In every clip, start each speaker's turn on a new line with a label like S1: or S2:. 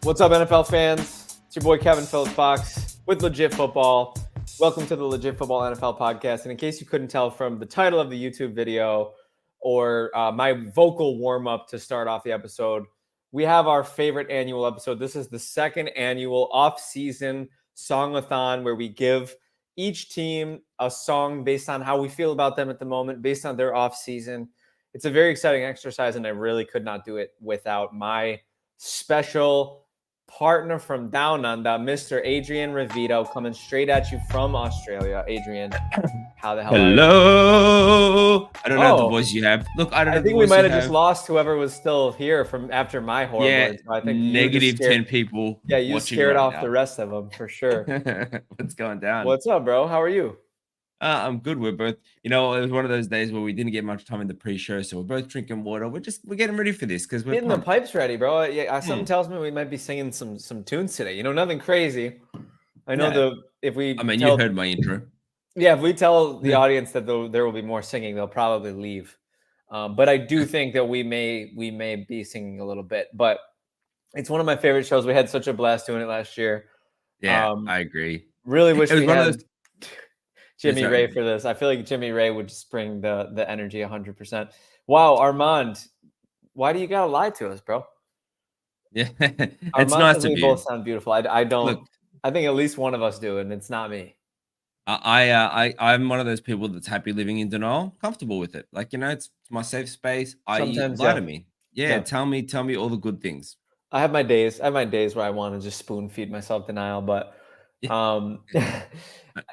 S1: What's up, NFL fans? It's your boy Kevin Phillips Fox with Legit Football. Welcome to the Legit Football NFL podcast. And in case you couldn't tell from the title of the YouTube video or my vocal warm-up to start off the episode, we have our favorite annual episode. This is the second annual off-season song-a-thon where we give each team a song based on how we feel about them at the moment, based on their off-season. It's a very exciting exercise, and I really could not do it without my special partner from down under, Mr. Adrian Revito, coming straight at you from Australia. Adrian, how the hell are you?
S2: Hello. I don't know the voice you have. Look, I don't know.
S1: I think we might have just lost whoever was still here from after my horrible.
S2: Yeah,
S1: so I think
S2: negative 10 people.
S1: Yeah, you scared right off now. The rest of them for sure.
S2: What's going down?
S1: What's up, bro? How are you?
S2: I'm good. We're both, it was one of those days where we didn't get much time in the pre-show, so we're both drinking water. We're getting ready for this because we're
S1: getting the pipes ready, bro. Yeah, something tells me we might be singing some tunes today. Nothing crazy. I know you
S2: heard my intro.
S1: Yeah, if we tell the audience that there will be more singing, they'll probably leave. But I do think that we may be singing a little bit. But it's one of my favorite shows. We had such a blast doing it last year.
S2: Yeah, I agree.
S1: Really wish we had Jimmy Ray for this. I feel like Jimmy Ray would just bring the energy 100%. Wow, Armand, why do you gotta lie to us, bro?
S2: Yeah,
S1: it's
S2: Armand nice of you.
S1: We both sound beautiful. I don't. Look, I think at least one of us do, and it's not me.
S2: I'm one of those people that's happy living in denial, comfortable with it. Like it's my safe space. Sometimes lie to me. Yeah, tell me all the good things.
S1: I have my days. Where I want to just spoon feed myself denial, but.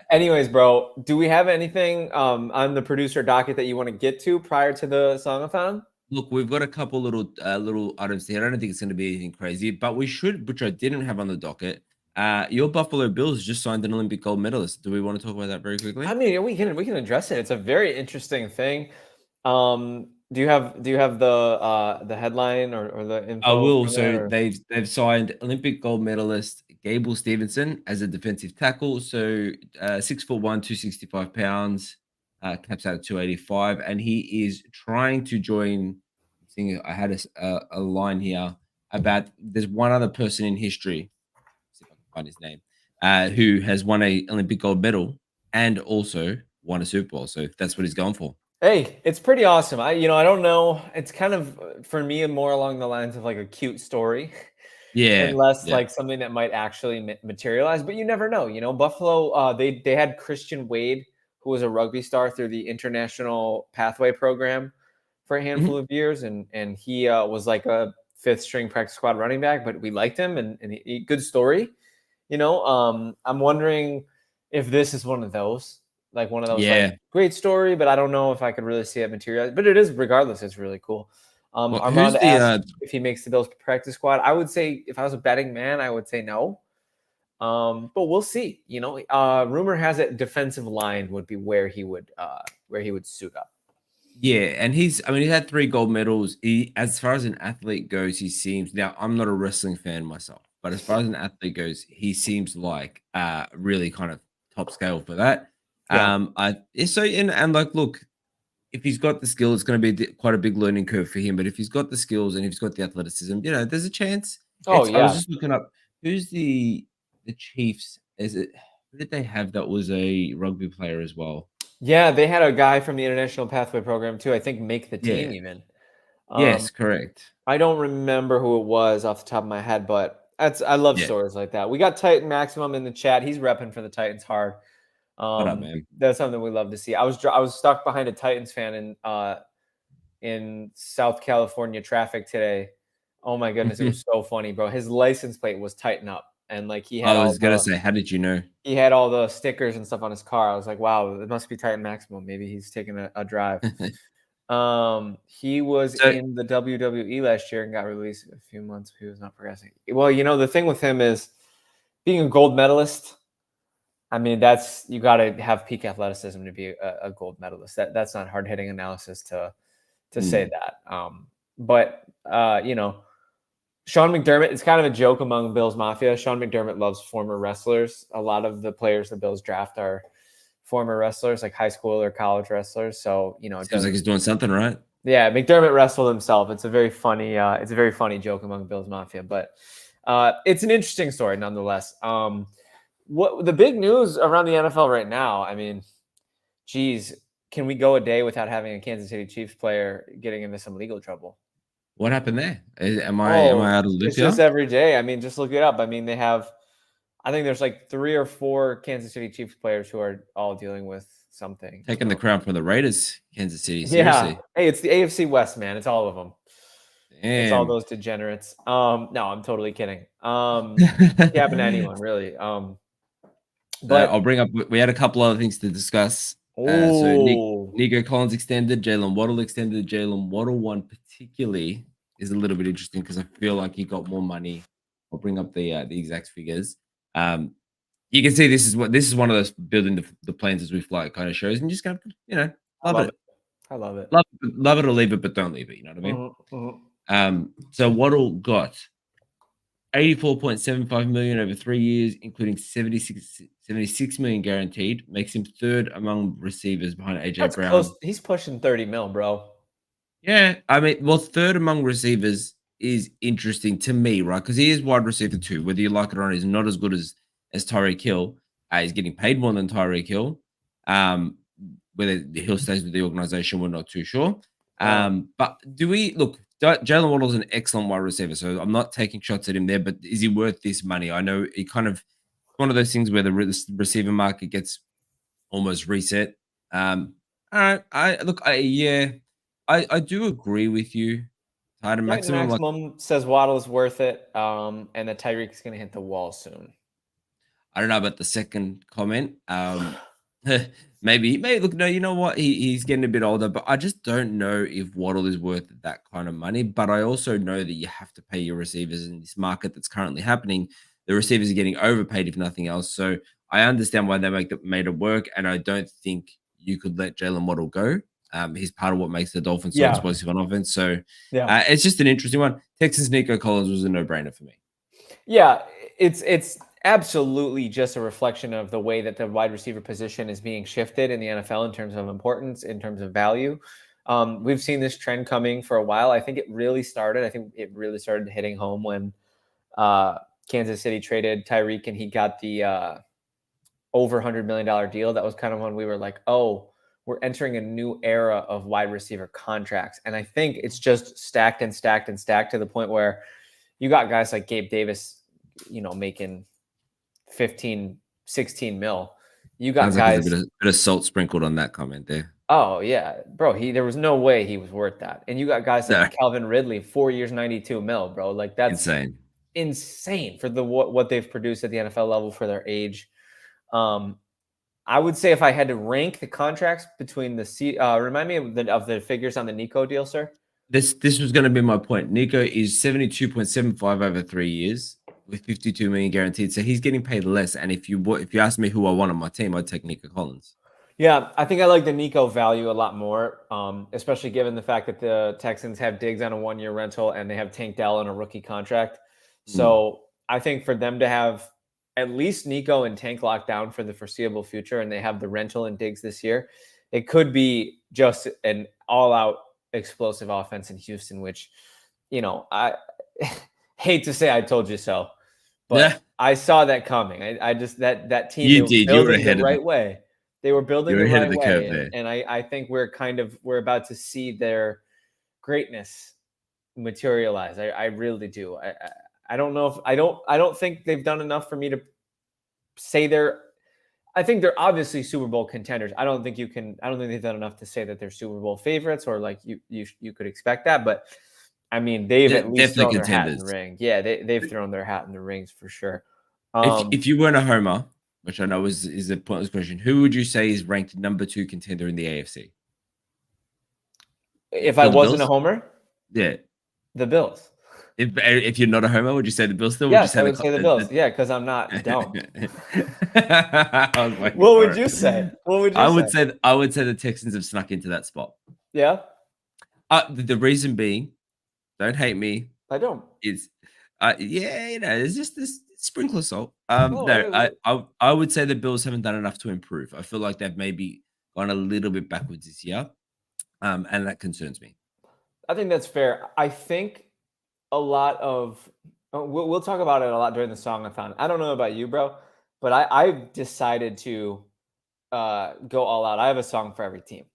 S1: Anyways, bro, do we have anything on the producer docket that you want to get to prior to the song-a-thon?
S2: Look, we've got a couple little items here. I don't think it's going to be anything crazy, but we should, which I didn't have on the docket. Your Buffalo Bills just signed an Olympic gold medalist. Do we want to talk about that very quickly?
S1: I mean, we can address it. It's a very interesting thing. Do you have the headline or the info?
S2: I will. So they've signed Olympic gold medalist Gable Stevenson as a defensive tackle. So 6'1", 265 pounds, caps out at 285, and he is trying to join. I had a line here about there's one other person in history. Let's see if I can find his name, who has won a Olympic gold medal and also won a Super Bowl. So that's what he's going for.
S1: Hey, it's pretty awesome. I don't know. It's kind of, for me, more along the lines of like a cute story.
S2: Yeah.
S1: And less like something that might actually materialize, but you never know. Buffalo, they had Christian Wade, who was a rugby star through the International Pathway Program for a handful of years. And he was like a fifth string practice squad running back, but we liked him and good story. I'm wondering if this is one of those. Like one of those like, great story, but I don't know if I could really see it materialize. But it is, regardless, it's really cool. Armand asked if he makes the Bills practice squad. I would say if I was a betting man, I would say no. But we'll see. Rumor has it defensive line would be where he would suit up.
S2: Yeah, and he's had 3 gold medals. As far as an athlete goes, he seems, now I'm not a wrestling fan myself, but as far as an athlete goes, he seems like really kind of top scale for that. Yeah. Look, if he's got the skill, it's going to be quite a big learning curve for him. But if he's got the skills and if he's got the athleticism, there's a chance. I was just looking up who's the Chiefs. Who did they have that was a rugby player as well?
S1: Yeah, they had a guy from the International Pathway Program too. I think make the team even.
S2: Yes, correct.
S1: I don't remember who it was off the top of my head, but I love stories like that. We got Titan Maximum in the chat. He's repping for the Titans hard.
S2: What up, man?
S1: That's something we love to see. I was stuck behind a Titans fan in South California traffic today. Oh my goodness, it was so funny, bro. His license plate was Tighten Up, and like he had.
S2: I was gonna say, how did you know?
S1: He had all the stickers and stuff on his car. I was like, wow, it must be Titan Maximum. Maybe he's taking a drive. He was in the WWE last year and got released a few months. He was not progressing. Well, the thing with him is being a gold medalist. I mean, you got to have peak athleticism to be a gold medalist. That's not hard hitting analysis to say that. But Sean McDermott, it's kind of a joke among Bills Mafia. Sean McDermott loves former wrestlers. A lot of the players the Bills draft are former wrestlers, like high school or college wrestlers. So, it
S2: seems like he's doing something right.
S1: Yeah, McDermott wrestled himself. It's a very funny joke among Bills Mafia. But It's an interesting story nonetheless. What the big news around the NFL right now? I mean, geez, can we go a day without having a Kansas City Chiefs player getting into some legal trouble?
S2: What happened there? Am I
S1: Oh,
S2: out of the loop
S1: it's just
S2: here?
S1: every day. I mean, just look it up. I mean, I think there's like 3 or 4 Kansas City Chiefs players who are all dealing with something.
S2: Taking the
S1: So,
S2: crown from the Raiders, Kansas City.
S1: yeah.
S2: Seriously.
S1: Hey, it's the AFC West, man. It's all of them. It's all
S2: Damn.
S1: those degenerates. No, I'm totally kidding. It happen to anyone really. But
S2: I'll bring up. We had a couple other things to discuss. So
S1: oh,
S2: Nico Collins extended, Jalen Waddle extended. Jalen Waddle one particularly is a little bit interesting because I feel like he got more money. I'll bring up the exact figures. Um, you can see this is one of those building the planes as we fly kind of shows, and you just got
S1: I
S2: love
S1: love
S2: it,
S1: it. I love it.
S2: love it or leave it, but don't leave it. You know what I mean?
S1: Mhm, mhm.
S2: So Waddle got 84.75 million over 3 years, including 76 million guaranteed, makes him third among receivers behind AJ
S1: That's close.
S2: Brown.
S1: He's pushing 30 mil, bro.
S2: Yeah, I mean, well, third among receivers is interesting to me, right? Because he is wide receiver two, whether you like it or not. He's not as good as Tyreek Hill. He's getting paid more than Tyreek Hill. Um, whether Hill stays with the organization, we're not too sure.
S1: Uh,
S2: But do we look? Jalen Waddle's an excellent wide receiver, so I'm not taking shots at him there. But is he worth this money? I know it kind of one of those things where the receiver market gets almost reset. All right, yeah, I do agree with you. Tighter
S1: Titan
S2: maximum, like
S1: Maximum says Waddle is worth it, and that Tyreek's going to hit the wall soon.
S2: I don't know about the second comment. Maybe look, no, you know what? He's getting a bit older, but I just don't know if Waddle is worth that kind of money. But I also know that you have to pay your receivers in this market that's currently happening. The receivers are getting overpaid, if nothing else. So I understand why they made it work, and I don't think you could let Jalen Waddle go. He's part of what makes the Dolphins so
S1: Yeah,
S2: explosive on offense. So
S1: yeah,
S2: it's just an interesting one. Texas Nico Collins was a no-brainer for me.
S1: yeah. It's absolutely just a reflection of the way that the wide receiver position is being shifted in the NFL in terms of importance, in terms of value. We've seen this trend coming for a while. I think it really started. I think it really started hitting home when uh, Kansas City traded Tyreek and he got the over $100 million deal. That was kind of when we were like, oh, we're entering a new era of wide receiver contracts. And I think it's just stacked and stacked and stacked to the point where you got guys like Gabe Davis, making 15, 16 mil. You got
S2: Sounds like there's a
S1: guys.
S2: bit of salt sprinkled on that comment there.
S1: Oh yeah, bro. There was no way he was worth that. And you got guys
S2: No,
S1: like Calvin Ridley, 4 years, 92 mil, bro. Like that's
S2: insane.
S1: insane for the what they've produced at the NFL level for their age. Um, I would say if I had to rank the contracts between remind me of the figures on the Nico deal, sir.
S2: This was going to be my point. Nico is 72.75 over 3 years with 52 million guaranteed. So he's getting paid less. And if you ask me who I want on my team, I'd take Nico Collins.
S1: Yeah, I think I like the Nico value a lot more, especially given the fact that the Texans have Diggs on a 1-year rental and they have Tank Dell on a rookie contract.
S2: Mm.
S1: So I think for them to have at least Nico and Tank locked down for the foreseeable future, and they have the rental and Diggs this year, it could be just an all-out explosive offense in Houston, which, I hate to say I told you so, but
S2: Yeah,
S1: I saw that coming. I just that team, they
S2: you
S1: were
S2: did. You were
S1: building the
S2: ahead of the
S1: right way. They were building
S2: you were
S1: the
S2: ahead of
S1: right
S2: the curve
S1: way,
S2: there.
S1: and I think we're about to see their greatness materialize. I really do. I don't know if I don't think they've done enough for me to say they're. I think they're obviously Super Bowl contenders. I don't think they've done enough to say that they're Super Bowl favorites or like you could expect that. But I mean, they've at least
S2: Definitely
S1: thrown their hat in the
S2: contenders.
S1: ring. Yeah, they've thrown their hat in the rings for sure.
S2: If you weren't a homer, which I know is a pointless question, who would you say is ranked number 2 contender in the AFC? Is it
S1: If I
S2: still the
S1: wasn't a
S2: Bills?
S1: homer,
S2: Yeah.
S1: the Bills.
S2: If you're not a homer, would you say the Bills still? Would you
S1: Yes,
S2: say
S1: I
S2: the
S1: would
S2: co
S1: say the
S2: the
S1: Bills. Yeah, because I'm not dumb.
S2: I was waiting
S1: What
S2: for
S1: would
S2: it.
S1: you say? What would you say?
S2: I would say the Texans have snuck into that spot.
S1: Yeah,
S2: The reason being, don't hate me,
S1: I don't.
S2: is yeah, it's just this sprinkle of salt.
S1: Oh,
S2: No, I would say the Bills haven't done enough to improve. I feel like they've maybe gone a little bit backwards this year. And that concerns me.
S1: I think that's fair. I think a lot of We'll talk about it a lot during the song-a-thon. I don't know about you, bro, but I've decided to go all out. I have a song for every team,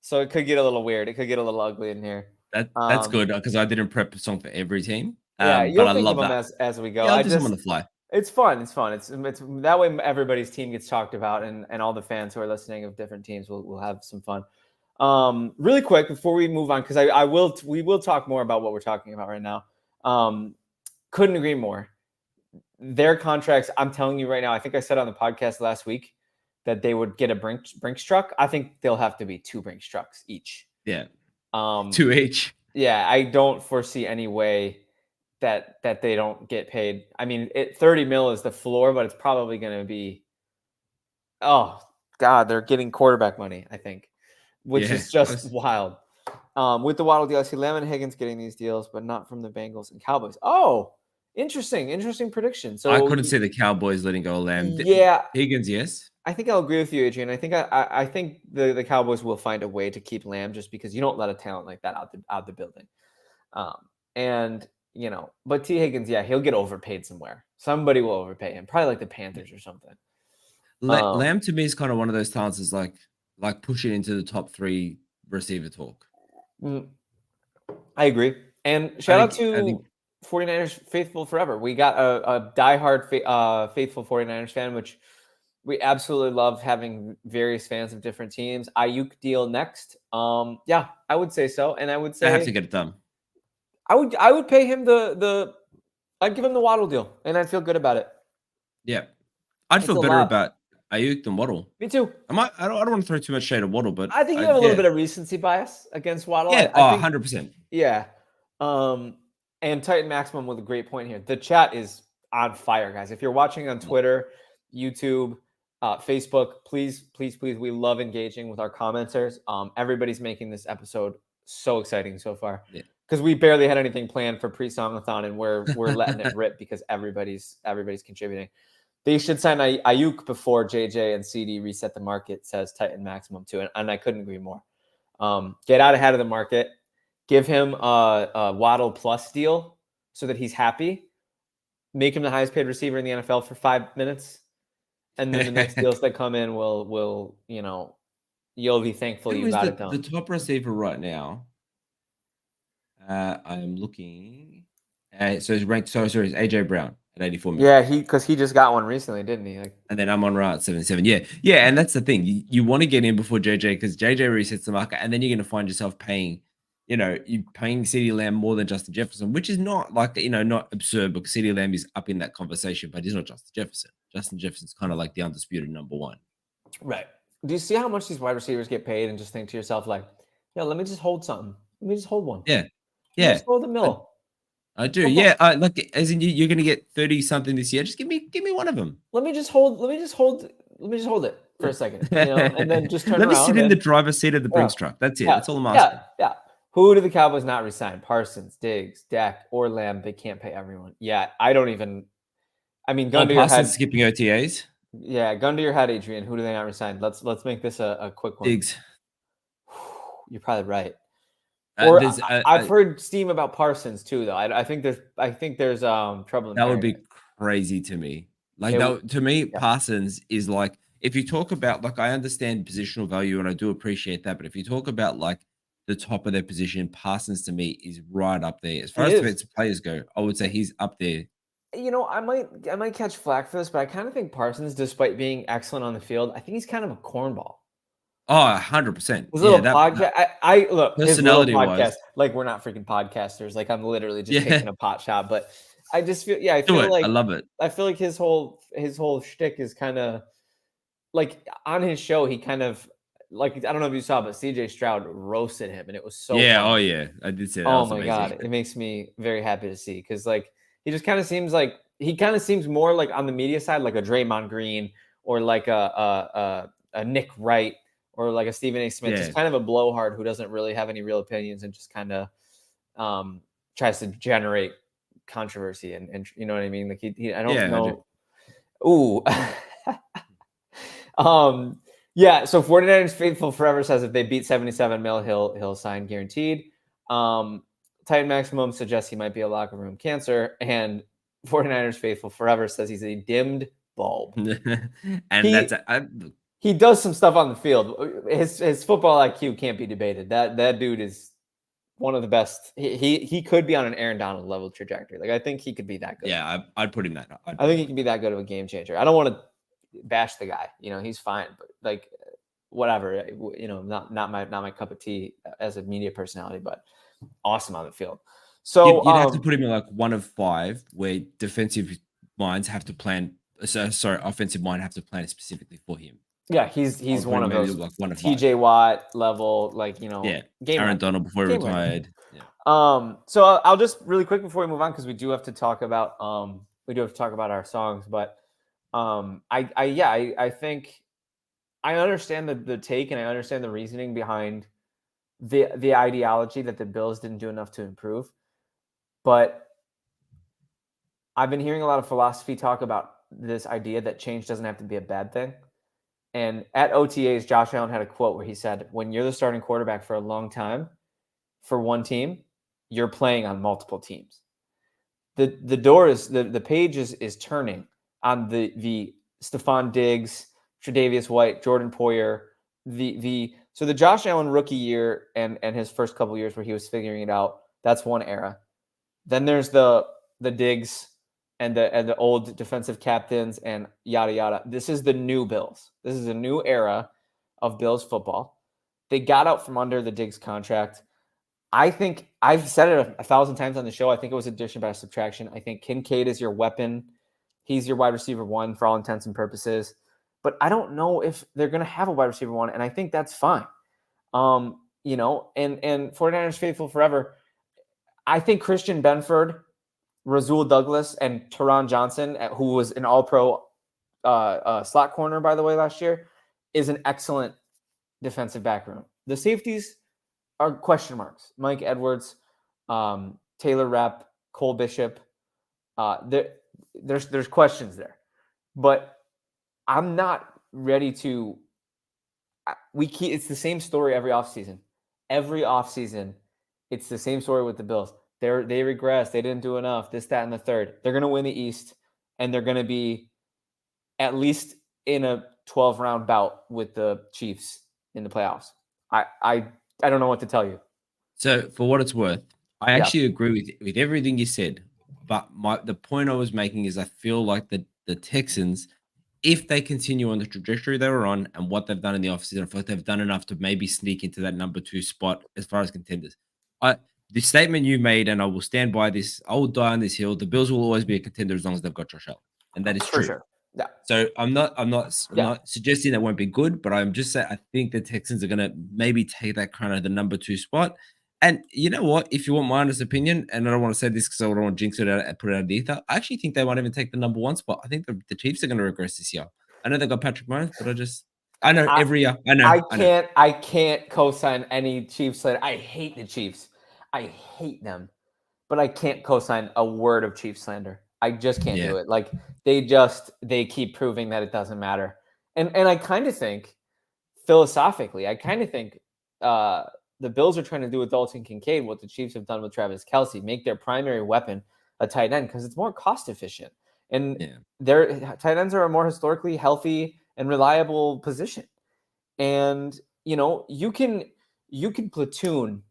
S1: so it could get a little weird. It could get a little ugly in here.
S2: That's good because I didn't prep a song for every team.
S1: Yeah,
S2: But
S1: you'll
S2: I
S1: think of
S2: love
S1: them
S2: that.
S1: as we go.
S2: Yeah, I'll do some on the fly.
S1: It's fun. It's fun. It's that way everybody's team gets talked about, and all the fans who are listening of different teams will have some fun. Really quick before we move on, because we will talk more about what we're talking about right now. Couldn't agree more. Their contracts, I'm telling you right now, I think I said on the podcast last week that they would get a Brinks truck. I think they'll have to be 2 Brinks trucks each.
S2: Yeah. 2 each.
S1: Yeah, I don't foresee any way that they don't get paid. I mean, 30 mil is the floor, but it's probably going to be, oh God, they're getting quarterback money, I think, which is just wild. With the Waddle deal, I see Lamb and Higgins getting these deals, but not from the Bengals and Cowboys. Oh, interesting prediction. So
S2: I couldn't see the Cowboys letting go of Lamb.
S1: Yeah,
S2: Higgins, yes.
S1: I think I'll agree with you, Adrian. I think I think the Cowboys will find a way to keep Lamb just because you don't let a talent like that out the building. And but T. Higgins, yeah, he'll get overpaid somewhere. Somebody will overpay him, probably like the Panthers or something.
S2: Lamb to me is kind of one of those talents is like pushing into the top 3 receiver talk.
S1: I agree. And shout out to 49ers faithful forever. We got a diehard faithful 49ers fan, which we absolutely love having various fans of different teams. Ayuk deal next. Yeah, I would say so. And I would say
S2: I have to get it done.
S1: I would pay him I'd give him the Waddle deal, and I'd feel good about it.
S2: Yeah, I'd feel better about Ayuk than Waddle.
S1: Me too.
S2: I don't want to throw too much shade at Waddle, but
S1: I think you have a little bit of recency bias against Waddle.
S2: Yeah,
S1: I think,
S2: 100%.
S1: Yeah. And Titan Maximum with a great point here. The chat is on fire, guys. If you're watching on Twitter, YouTube, Facebook, please, we love engaging with our commenters. Everybody's making this episode so exciting so far.
S2: Yeah.
S1: Because we barely had anything planned for pre-song-a-thon, and we're letting it rip because everybody's contributing. They should sign Ayuk before JJ and CD reset the market, says Titan Maximum too, and I couldn't agree more. Get out ahead of the market. Give him a Waddle plus deal so that he's happy. Make him the highest paid receiver in the NFL for 5 minutes, and then the next deals that come in will you'll be thankful you got it done.
S2: The top receiver right now. I am looking. So it's ranked. Sorry, it's AJ Brown at 84 million.
S1: Yeah, because he just got one recently, didn't he?
S2: And then Amon-Ra at 77. Yeah, and that's the thing. You want to get in before JJ because JJ resets the market, and then you're going to find yourself paying, you're paying CeeDee Lamb more than Justin Jefferson, which is not not absurd because CeeDee Lamb is up in that conversation, but he's not Justin Jefferson. Justin Jefferson's kind of like the undisputed number 1.
S1: Right. Do you see how much these wide receivers get paid and just think to yourself like, yeah, let me just hold something. Let me just hold one.
S2: Yeah.
S1: Just hold the mill.
S2: I do. Yeah. As in you're going to get 30 something this year. Just give me one of them.
S1: Let me just hold it for a second, and then just turn around.
S2: Let me sit in the driver's seat of the Brinks truck. That's it. That's all I'm asking.
S1: Yeah. Who do the Cowboys not resign? Parsons, Diggs, Dak, or Lamb. They can't pay everyone. Yeah, I don't even. I mean, gun to your head.
S2: Skipping OTAs.
S1: Yeah, gun to your head, Adrian. Who do they not resign? Let's make this a quick one.
S2: Diggs.
S1: You're probably right. Or I've heard steam about Parsons too, though. I think there's trouble.
S2: That would be crazy to me. To me, Parsons is like, if you talk about I understand positional value and I do appreciate that, but if you talk about the top of their position, Parsons to me is right up there as far as defensive players go. I would say he's up there.
S1: I might catch flack for this, but I kind of think Parsons, despite being excellent on the field, I think he's kind of a cornball.
S2: Oh, 100%.
S1: His little podcast. I look,
S2: personality
S1: his little podcast, we're not freaking podcasters. I'm literally just taking a pot shot, but I just feel, I feel I
S2: love it.
S1: I feel like his whole shtick is kind of on his show. He kind of I don't know if you saw, but CJ Stroud roasted him, and it was so
S2: funny.
S1: Oh
S2: yeah, I did see that.
S1: Oh my god, it makes me very happy to see because he just kind of seems more on the media side like a Draymond Green or like a Nick Wright. Or like a Stephen A. Smith, just kind of a blowhard who doesn't really have any real opinions and just kind of tries to generate controversy and you know what I mean? I don't know. Ooh. So 49ers faithful forever says if they beat 77 mil, he'll sign guaranteed. Titan Maximum suggests he might be a locker room cancer, and 49ers faithful forever says he's a dimmed bulb.
S2: And
S1: He does some stuff on the field. His football IQ can't be debated. That dude is one of the best. He could be on an Aaron Donald level trajectory. Like I think he could be that good.
S2: Yeah, I'd put him that.
S1: I think he can be that good of a game changer. I don't want to bash the guy. He's fine, but like whatever. Not my cup of tea as a media personality, but awesome on the field. So
S2: you'd have to put him in like one of 5, where defensive minds have to plan. Offensive mind have to plan specifically for him.
S1: Yeah, he's one of those
S2: like one of
S1: TJ
S2: 5.
S1: Watt level, game
S2: Aaron Donald before he retired.
S1: Yeah. So I'll just really quick before we move on, because we do have to talk about our songs, but I think I understand the take, and I understand the reasoning behind the ideology that the Bills didn't do enough to improve. But I've been hearing a lot of philosophy talk about this idea that change doesn't have to be a bad thing. And at OTAs, Josh Allen had a quote where he said, when you're the starting quarterback for a long time for one team, you're playing on multiple teams. The door is the page is turning on the Stephon Diggs, Tre'Davious White, Jordan Poyer, so the Josh Allen rookie year and his first couple years where he was figuring it out, that's one era. Then there's the Diggs and the old defensive captains and yada yada. This is the new Bills. This is a new era of Bills football. They got out from under the Diggs contract. I think I've said it 1,000 times on the show. I think it was addition by subtraction. I think Kincaid is your weapon. He's your wide receiver 1 for all intents and purposes. But I don't know if they're going to have a wide receiver 1, and I think that's fine. And 49ers faithful forever. I think Christian Benford, Rasul Douglas, and Teron Johnson, who was an all-pro slot corner, by the way, last year, is an excellent defensive back room. The safeties are question marks. Mike Edwards, Taylor Rapp, Cole Bishop. There's questions there. But I'm not ready to it's the same story every offseason. Every offseason, it's the same story with the Bills. They regressed. They didn't do enough. This, that, and the third. They're going to win the East, and they're going to be at least in a 12-round bout with the Chiefs in the playoffs. I don't know what to tell you.
S2: So for what it's worth, I actually agree with everything you said. But the point I was making is I feel like the Texans, if they continue on the trajectory they were on and what they've done in the offseason, I feel like they've done enough to maybe sneak into that number 2 spot as far as contenders. The statement you made, and I will stand by this, I will die on this hill. The Bills will always be a contender as long as they've got Josh Allen, and that is true.
S1: Sure. Yeah.
S2: So I'm not suggesting that won't be good, but I'm just saying I think the Texans are going to maybe take that kind of the number 2 spot. And you know what? If you want my honest opinion, and I don't want to say this because I don't want to jinx it out and put it out of the ether, I actually think they might even take the number 1 spot. I think the Chiefs are going to regress this year. I know they got Patrick Mahomes, but I know every year.
S1: I can't co-sign any Chiefs slander. I hate the Chiefs. I hate them, but I can't co-sign a word of Chiefs slander. I just can't do it. Like they keep proving that it doesn't matter. And I kind of think philosophically, the Bills are trying to do with Dalton Kincaid what the Chiefs have done with Travis Kelce, make their primary weapon a tight end because it's more cost efficient. And their tight ends are a more historically healthy and reliable position. And you can platoon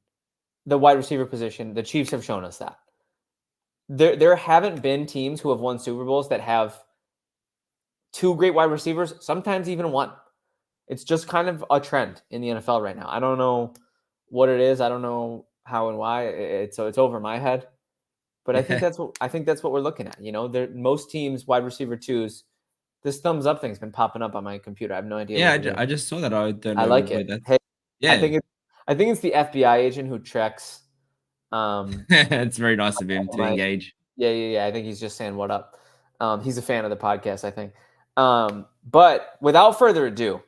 S1: the wide receiver position. The Chiefs have shown us that. There haven't been teams who have won Super Bowls that have 2 great wide receivers, sometimes even 1. It's just kind of a trend in the NFL right now. I don't know what it is. I don't know how and why. It's over my head. But I think that's what we're looking at. Most teams wide receiver 2s. This thumbs up thing's been popping up on my computer. I have no idea.
S2: Yeah, I just saw that. I don't know.
S1: I like it. Hey, I think it's the FBI agent who checks.
S2: It's very nice of him to engage.
S1: Yeah. I think he's just saying what up. He's a fan of the podcast, I think. But without further ado,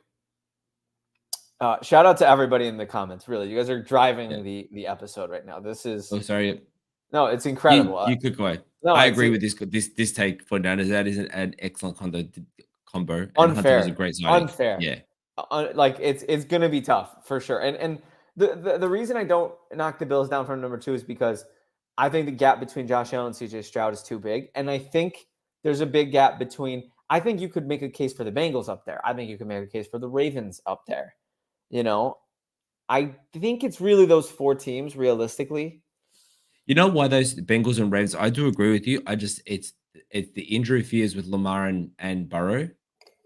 S1: shout out to everybody in the comments. Really, you guys are driving the episode right now. This is.
S2: Oh, sorry.
S1: No, it's incredible.
S2: You could go.
S1: No,
S2: I agree with this take for Niners. That is an excellent combo.
S1: Unfair.
S2: And Hunter was a great signing.
S1: Unfair.
S2: Yeah.
S1: It's gonna be tough for sure. And the reason I don't knock the Bills down from number 2 is because I think the gap between Josh Allen and CJ Stroud is too big. And I think there's a big gap between, I think you could make a case for the Bengals up there. I think you could make a case for the Ravens up there. I think it's really those 4 teams realistically.
S2: You know why those Bengals and Ravens? I do agree with you. It's the injury fears with Lamar and Burrow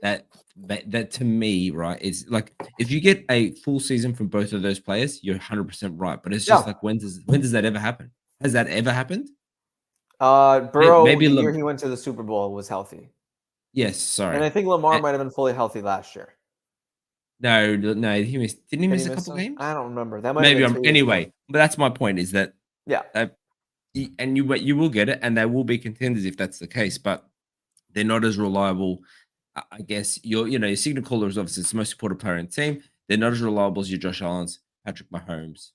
S2: that to me, right, is like if you get a full season from both of those players, you're 100% right. But it's just
S1: Yeah.
S2: like when does that ever happen? Has that ever happened?
S1: Burrow,
S2: Maybe
S1: the year he went to the Super Bowl, was healthy.
S2: yes,
S1: And
S2: sorry.
S1: I think Lamar
S2: Eh,
S1: might have been fully healthy last year.
S2: no, didn't he
S1: Did he
S2: miss a
S1: miss
S2: couple
S1: some? I
S2: games?
S1: don't remember. That might have
S2: Maybe
S1: been
S2: I'm
S1: 2 years ago.
S2: anyway. But that's my point is that
S1: Yeah.
S2: uh, and you will get it, and they will be contenders if that's the case. But they're not as reliable. I guess your signal caller is obviously the most important player in the team. They're not as reliable as your Josh Allen's, Patrick Mahomes,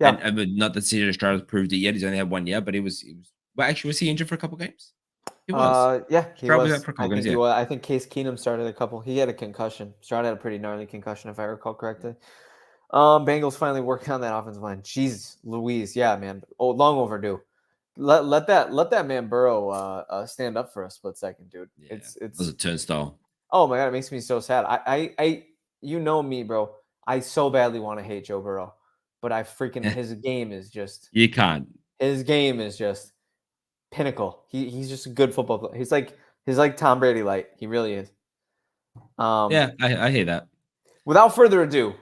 S1: Yeah.
S2: and but not that CJ Stroud has proved it yet. He's only had 1 year, but he was. Well, actually, was he injured for a couple games? He was.
S1: Yeah, he
S2: Stroud was
S1: was.
S2: out for a
S1: I
S2: couple games.
S1: think he
S2: Yeah.
S1: was. I think Case Keenum started a couple. He had a concussion. Stroud had a pretty gnarly concussion, if I recall correctly. Bengals finally working on that offensive line. Jeez Louise. Yeah, man. Oh, long overdue. Let that man Burrow stand up for a split second, dude.
S2: Yeah,
S1: It's
S2: it was a turnstile.
S1: oh my god, it makes me so sad. I you know me, bro. I so badly want to hate Joe Burrow, but his game is just
S2: You can't.
S1: pinnacle. He's just a good football player. He's like Tom Brady light. He really is.
S2: Yeah, I hear that.
S1: Without further ado,
S2: I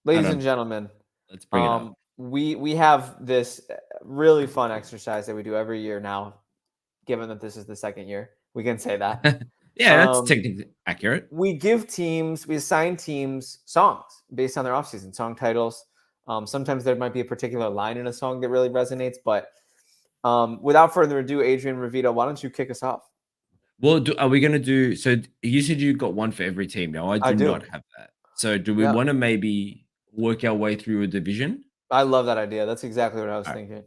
S1: ladies and
S2: don't.
S1: gentlemen,
S2: Let's bring it up.
S1: we have this really fun exercise that we do every year now. Given that this is the second year, we can say that.
S2: Yeah, that's technically accurate.
S1: We assign teams songs based on their offseason song titles. Sometimes there might be a particular line in a song that really resonates, but without further ado, Adrian Revita, why don't you kick us off?
S2: Well, are we going to do? So you said you got one for every team. Now I
S1: I
S2: do
S1: do.
S2: not have that. So do we
S1: Yeah.
S2: want to maybe work our way through a division?
S1: I love that idea. That's exactly what I was thinking.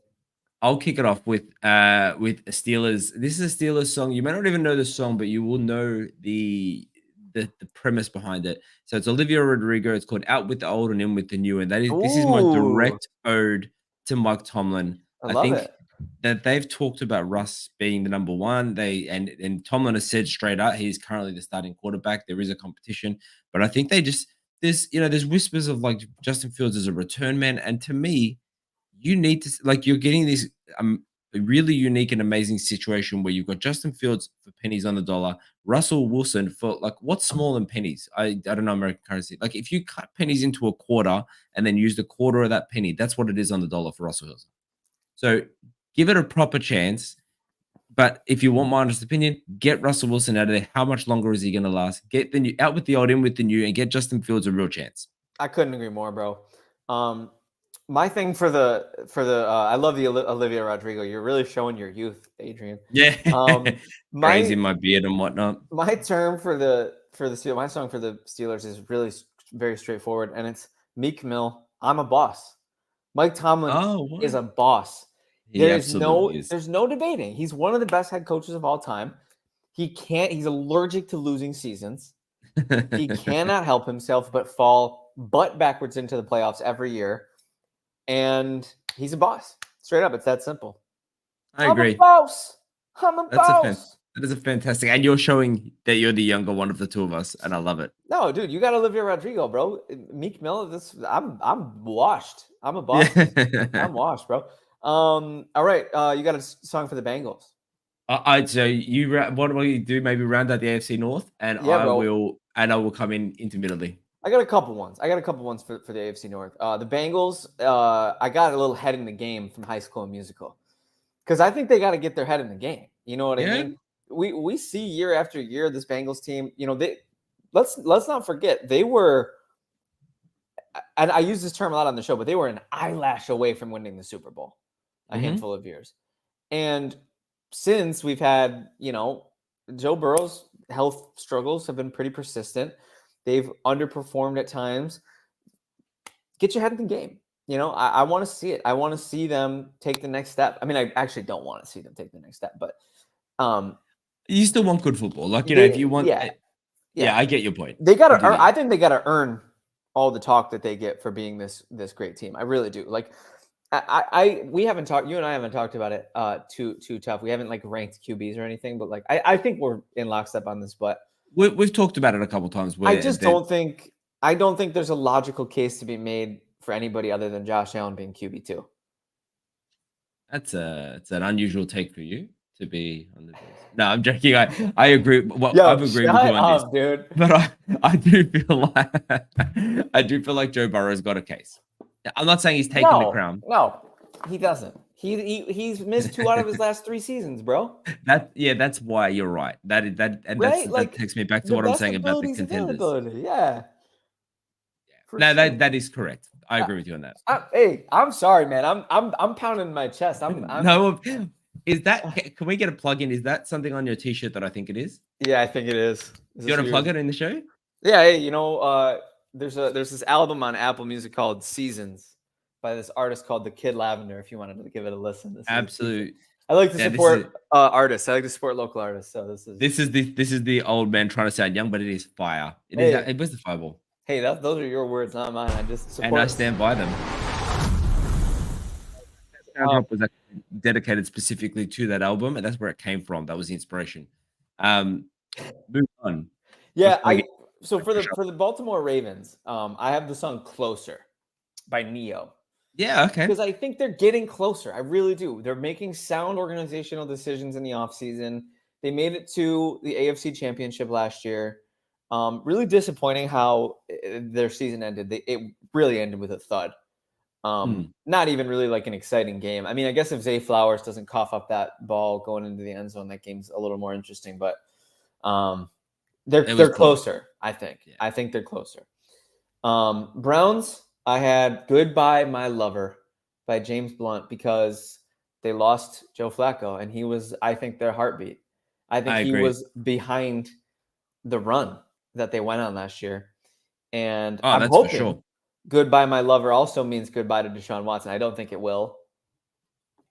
S2: I'll kick it off with Steelers. This is a Steelers song. You may not even know the song, but you will know the premise behind it. So it's Olivia Rodrigo. It's called "Out with the Old and In with the New," and this is my
S1: Ooh,
S2: direct ode to Mike Tomlin.
S1: I
S2: I
S1: love
S2: think
S1: it.
S2: that they've talked about Russ being the number one. And Tomlin has said straight out he's currently the starting quarterback. There is a competition, but I think there's whispers of like Justin Fields as a return man, and to me, you need to like you're getting this a really unique and amazing situation where you've got Justin Fields for pennies on the dollar, Russell Wilson for like what's small in pennies. I don't know American currency. Like if you cut pennies into a quarter and then use the quarter of that penny, that's what it is on the dollar for Russell Wilson. So give it a proper chance. But if you want my honest opinion, get Russell Wilson out of there. How much longer is he going to last? Get the new out with the old, in with the new, and get Justin Fields a real chance.
S1: I couldn't agree more, bro. My thing for the I love the Olivia Rodrigo. You're really showing your youth, Adrian.
S2: Yeah, crazy
S1: My
S2: my beard and whatnot.
S1: my term for the Steelers, my song for the Steelers is really very straightforward, and it's Meek Mill. I'm a boss. Mike Tomlin
S2: Oh,
S1: is
S2: what?
S1: a boss.
S2: He absolutely is.
S1: There's no debating. He's one of the best head coaches of all time. He's allergic to losing seasons. He cannot help himself but fall butt backwards into the playoffs every year. And he's a boss. Straight up, it's that simple.
S2: I agree.
S1: I'm a boss. I'm a boss.
S2: That is a fantastic, and you're showing that you're the younger one of the two of us, and I love it.
S1: No, dude, you got Olivia Rodrigo, bro. Meek Mill. I'm washed. I'm a boss. I'm washed, bro. All right. You got a song for the Bengals.
S2: So what will you do? Maybe round out the AFC North, and
S1: Yeah,
S2: I
S1: bro.
S2: will come in intermittently.
S1: I got a couple ones. For the AFC North. The Bengals. I got a little head in the game from High School Musical because I think they got to get their head in the game. You know what I mean? We see year after year this Bengals team. You know let's not forget they were. And I use this term a lot on the show, but they were an eyelash away from winning the Super Bowl a handful of years. And since we've had, Joe Burrow's health struggles have been pretty persistent. They've underperformed at times. Get your head in the game. I want to see it. I want to see them take the next step. I mean, I actually don't want to see them take the next step, but
S2: you still want good football. Like, if you want, yeah, I get your point.
S1: They got to, I think they got to earn all the talk that they get for being this great team. I really do. Like, We haven't talked. You and I haven't talked about it. Too tough. We haven't like ranked QBs or anything, but like I think we're in lockstep on this. But
S2: We've talked about it a couple times
S1: I
S2: where
S1: just don't think there's a logical case to be made for anybody other than Josh Allen being QB2.
S2: it's an unusual take for you to be on the Bills. No, I'm joking. I agree. Well,
S1: Yo,
S2: I've agreed with you
S1: shut
S2: on this,
S1: up, dude.
S2: but I do feel like I do feel like Joe Burrow's got a case. I'm not saying he's taking the crown.
S1: No, he doesn't. He's missed 2 out of his last 3 seasons, bro.
S2: That's why you're right.
S1: Right?
S2: That
S1: Like
S2: takes me back to
S1: the
S2: what I'm
S1: best
S2: saying about the
S1: abilities
S2: contenders.
S1: availability. Yeah, for
S2: No,
S1: sure.
S2: that is correct. I agree with you on that.
S1: Hey, I'm sorry, man. I'm pounding my chest. I'm
S2: No, is that? Can we get a plug in? Is that something on your T-shirt that I think it is?
S1: Yeah, I think it is. Is
S2: You
S1: this
S2: want to plug
S1: yours?
S2: it in the show?
S1: Yeah, hey, there's this album on Apple Music called Seasons by this artist called The Kid Lavender. If you wanted to give it a listen, this is decent.
S2: Absolute.
S1: I like to
S2: Yeah, this is
S1: support artists. I like to support local artists. So
S2: this is the old man trying to sound young, but it is fire. It is.
S1: hey
S2: It was the fireball,
S1: those are your words, not mine. I just
S2: and I
S1: support.
S2: stand by them. Sound
S1: Um,
S2: drop was actually dedicated specifically to that album, and that's where it came from. That was the inspiration. Move on.
S1: yeah,
S2: Before we get
S1: so
S2: like, push up.
S1: for the Baltimore Ravens, I have the song "Closer" by Neo.
S2: Yeah. Okay.
S1: Because I think they're getting closer. I really do. They're making sound organizational decisions in the offseason. They made it to the AFC Championship last year. Really disappointing how their season ended. It really ended with a thud.
S2: Hmm.
S1: Not even really like an exciting game. I mean, I guess if Zay Flowers doesn't cough up that ball going into the end zone, that game's a little more interesting. But
S2: It was
S1: they're
S2: close.
S1: closer. I think.
S2: Yeah.
S1: I think they're closer. Browns, I had Goodbye My Lover by James Blunt because they lost Joe Flacco and he was, I think, their heartbeat. I think
S2: I
S1: he
S2: agree.
S1: was behind the run that they went on last year. And
S2: Oh,
S1: I'm
S2: that's for
S1: hoping
S2: sure.
S1: Goodbye My Lover also means goodbye to Deshaun Watson. I don't think it will.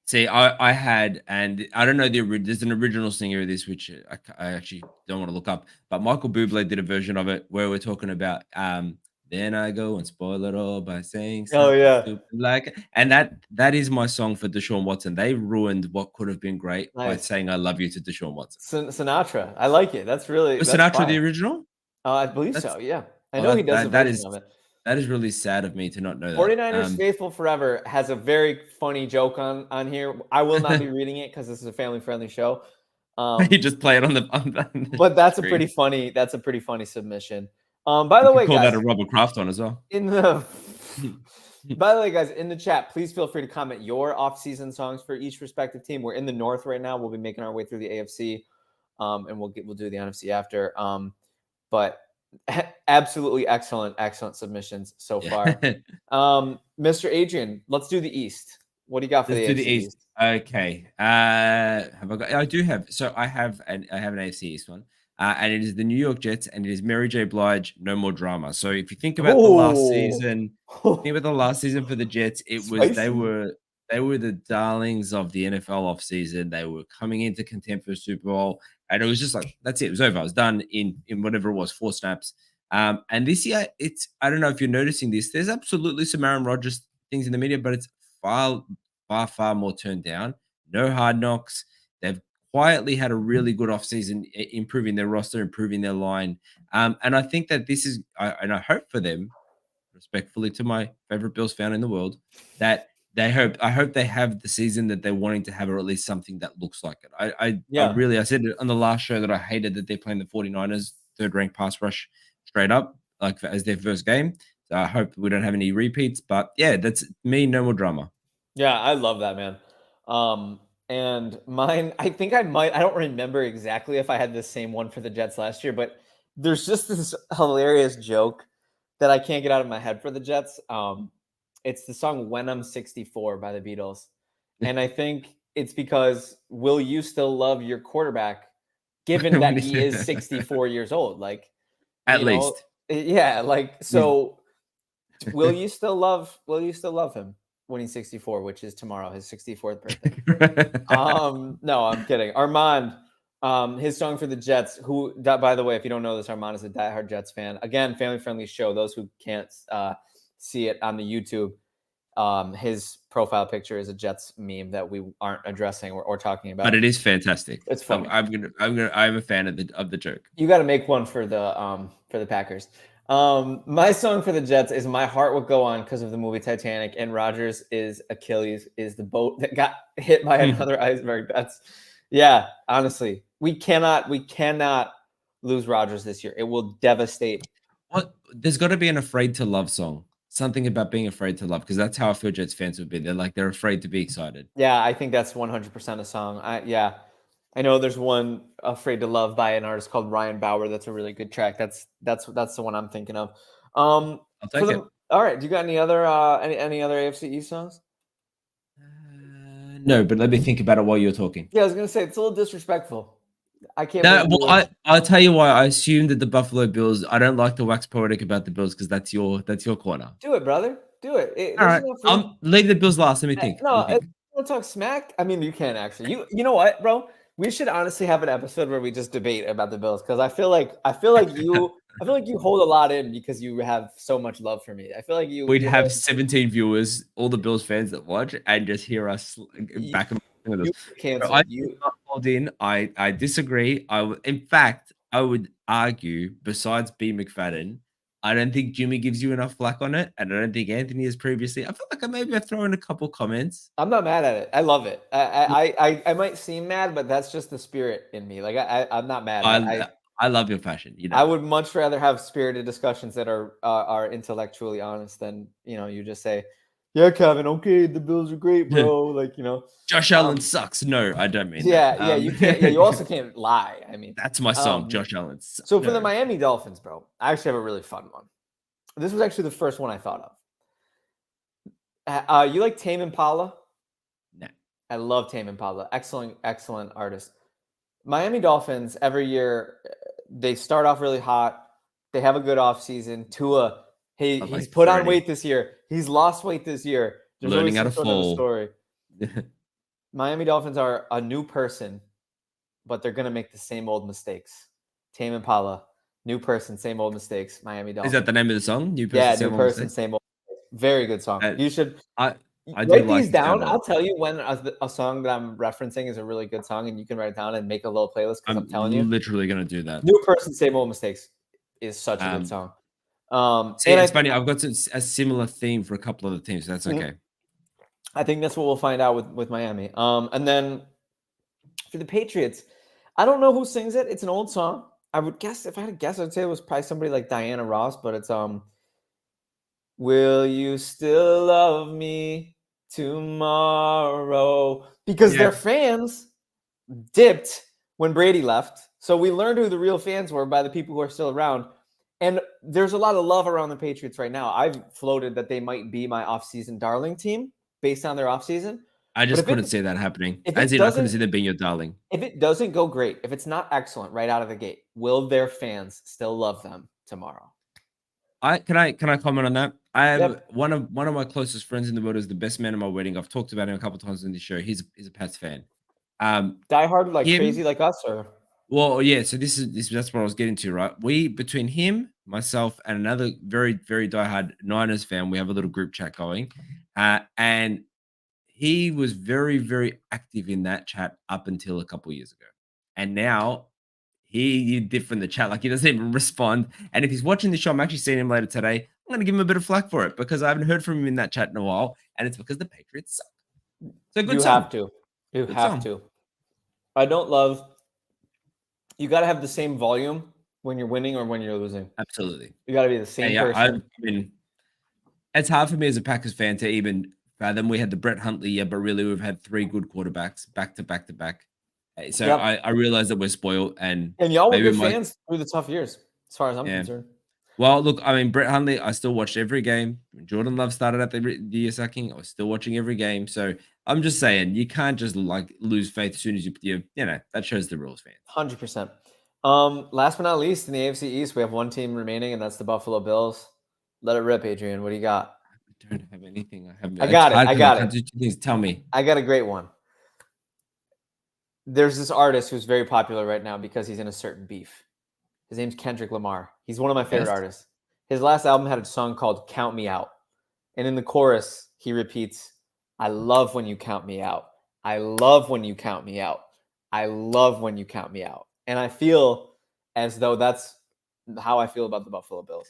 S2: See, I had, and I don't know there's an original singer of this, which I actually don't want to look up, but Michael Bublé did a version of it where we're talking about, then I go and spoil it all by saying
S1: Oh,
S2: something
S1: yeah.
S2: stupid like, and that is my song for Deshaun Watson. They ruined what could have been great by
S1: Nice.
S2: saying I love you to Deshaun Watson.
S1: Sinatra. I like it. That's
S2: Was
S1: that's
S2: Sinatra the
S1: fire.
S2: original?
S1: I believe
S2: That's
S1: so. Yeah. I
S2: oh
S1: know he does a
S2: that
S1: version
S2: is
S1: of it.
S2: that is really sad of me to not know that.
S1: 49ers Faithful Forever has a very funny joke on here. I will not be reading it because this is a family friendly show.
S2: You just play it on the
S1: But that's a
S2: screen.
S1: pretty funny submission. By
S2: You
S1: the
S2: could
S1: way,
S2: call that
S1: guys,
S2: a Robert Kraft one as well.
S1: in the by the way, guys, in the chat, please feel free to comment your off-season songs for each respective team. We're in the North right now. We'll be making our way through the AFC, and we'll do the NFC after. But absolutely excellent submissions so far.
S2: Yeah.
S1: Mr. Adrian, let's do the East. What do you got for
S2: Let's
S1: the
S2: do the
S1: AFC
S2: East.
S1: East?
S2: Okay. Have I got? I do have. So I have an AFC East one, and it is the New York Jets, and it is Mary J. Blige. No more drama. So if you think about the last
S1: Oh,
S2: season, think about the last season for the Jets, it was
S1: spicy.
S2: they were the darlings of the NFL offseason. They were coming into contempt for a Super Bowl, and it was just like that's it. It was over. It was done in whatever it was, 4 snaps. And this year, it's I don't know if you're noticing this. There's absolutely some Aaron Rodgers things in the media, but it's far more turned down. No hard knocks. They've quietly had a really good offseason, improving their roster, improving their line. And I think that this is, and I hope for them, respectfully to my favorite Bills fan in the world, that I hope they have the season that they're wanting to have, or at least something that looks like it.
S1: Yeah.
S2: I said it on the last show that I hated that they're playing the 49ers, third ranked pass rush straight up, like as their first game. So I hope we don't have any repeats. But yeah, that's me, no more drama.
S1: Yeah, I love that, man. And mine, I think I don't remember exactly if I had the same one for the Jets last year, but there's just this hilarious joke that I can't get out of my head for the Jets. It's the song When I'm 64 by the Beatles. And I think it's because will you still love your quarterback given
S2: When
S1: that
S2: he's
S1: he is 64 years old? Like,
S2: at
S1: you know,
S2: least.
S1: yeah, like
S2: He's
S1: so will you still love him when he's 64, which is tomorrow, his 64th birthday? No, I'm kidding. Armand, his song for the Jets, who that by the way, if you don't know this, Armand is a diehard Jets fan. Again, family friendly show. Those who can't see it on the YouTube, his profile picture is a Jets meme that we aren't addressing or talking about.
S2: But it is fantastic.
S1: It's funny.
S2: I'm a fan of the joke.
S1: You got to make one for the Packers. My song for the Jets is "My Heart Will Go On" because of the movie Titanic, and Rogers is Achilles is the boat that got hit by another iceberg. Yeah, honestly, we cannot lose Rogers this year. It will devastate.
S2: What? There's got to be an "Afraid to Love" song. Something about being afraid to love, because that's how I feel Jets fans would be. They're afraid to be excited.
S1: Yeah, I think that's 100% a song. I know there's one "Afraid to Love" by an artist called Ryan Bauer. That's a really good track. That's the one I'm thinking of.
S2: I'll take it.
S1: All right. Do you got any other any other AFC East songs?
S2: No, but let me think about it while you're talking.
S1: Yeah, I was gonna say it's a little disrespectful. I can't.
S2: Well, I'll tell you why. I assume that the Buffalo Bills. I don't like to wax poetic about the Bills because that's your corner.
S1: Do it, brother. Do it.
S2: All right, leave the Bills last. Let me think.
S1: No, if you want to talk smack, I mean, you can actually. You know what, bro? We should honestly have an episode where we just debate about the Bills because I feel like you hold a lot in because you have so much love for me. I feel like
S2: we'd have 17 viewers, all the Bills fans that watch, and just hear us back and forth.
S1: Canceled.
S2: You not hold in. I disagree. In fact, I would argue, besides B. McFadden, I don't think Jimmy gives you enough flack on it, and I don't think Anthony has previously. I feel like maybe I throw in a couple comments.
S1: I'm not mad at it. I love it. I might seem mad, but that's just the spirit in me. Like I'm not mad.
S2: I love your passion. You know,
S1: I would much rather have spirited discussions that are intellectually honest than you just say, "Yeah, Kevin, okay, the Bills are great, bro." Like
S2: Josh Allen sucks. No, I don't mean
S1: that.
S2: Yeah,
S1: you can't. Yeah, you also can't lie. I mean,
S2: that's my song, Josh Allen.
S1: So for the Miami Dolphins, bro, I actually have a really fun one. This was actually the first one I thought of. You like Tame Impala?
S2: No.
S1: I love Tame Impala. Excellent artist. Miami Dolphins, every year, they start off really hot. They have a good offseason. Tua, he's put on weight this year. He's lost weight this year.
S2: There's learning how to fall.
S1: Story. Miami Dolphins are a new person, but they're going to make the same old mistakes. Tame Impala, new person, same old mistakes. Miami Dolphins.
S2: Is that the name of the song?
S1: New person, same old mistakes. Very good song. You should
S2: I
S1: write these down. I'll tell you when a song that I'm referencing is a really good song, and you can write it down and make a little playlist. Because I'm telling you,
S2: literally going to do that.
S1: New person, same old mistakes is such a good song.
S2: It's funny. I've got a similar theme for a couple of the teams. So that's okay.
S1: I think that's what we'll find out with Miami. And then for the Patriots, I don't know who sings it. It's an old song. I would guess, if I had to guess, I'd say it was probably somebody like Diana Ross, but it's "Will you still love me tomorrow?" Because their fans dipped when Brady left. So we learned who the real fans were by the people who are still around. And there's a lot of love around the Patriots right now. I've floated that they might be my offseason darling team based on their offseason.
S2: I just couldn't see that happening. I couldn't see them being your darling.
S1: If it doesn't go great, if it's not excellent right out of the gate, will their fans still love them tomorrow?
S2: Can I comment on that? I have one of my closest friends in the world is the best man at my wedding. I've talked about him a couple of times on the show. He's a Pats fan.
S1: Die hard like crazy like us, or?
S2: Well, yeah. So that's what I was getting to, right? Between him, myself, and another very, very diehard Niners fan, we have a little group chat going, and he was very, very active in that chat up until a couple of years ago, and now he different the chat. Like, he doesn't even respond. And if he's watching the show, I'm actually seeing him later today. I'm going to give him a bit of flack for it because I haven't heard from him in that chat in a while, and it's because the Patriots suck. So good.
S1: You have to. I don't love. You got to have the same volume when you're winning or when you're losing.
S2: Absolutely.
S1: You got to be the same person.
S2: I mean, it's hard for me as a Packers fan to even fathom. We had the Brett Huntley year, but really we've had 3 good quarterbacks back to back to back. So I realize that we're spoiled, and
S1: y'all were good fans through the tough years, as far as I'm concerned.
S2: Well, look, I mean, Brett Hundley, I still watched every game. When Jordan Love started at the year sacking, I was still watching every game. So I'm just saying, you can't just lose faith as soon as you that shows the rules, fans.
S1: 100%. Last but not least, in the AFC East, we have one team remaining, and that's the Buffalo Bills. Let it rip, Adrian. What do you got?
S2: I don't have anything.
S1: I got it.
S2: Please tell me.
S1: I got a great one. There's this artist who's very popular right now because he's in a certain beef. His name's Kendrick Lamar. He's one of my favorite artists. His last album had a song called "Count Me Out," and in the chorus, he repeats, I love when you count me out. I love when you count me out. I love when you count me out. And I feel as though that's how I feel about the Buffalo Bills.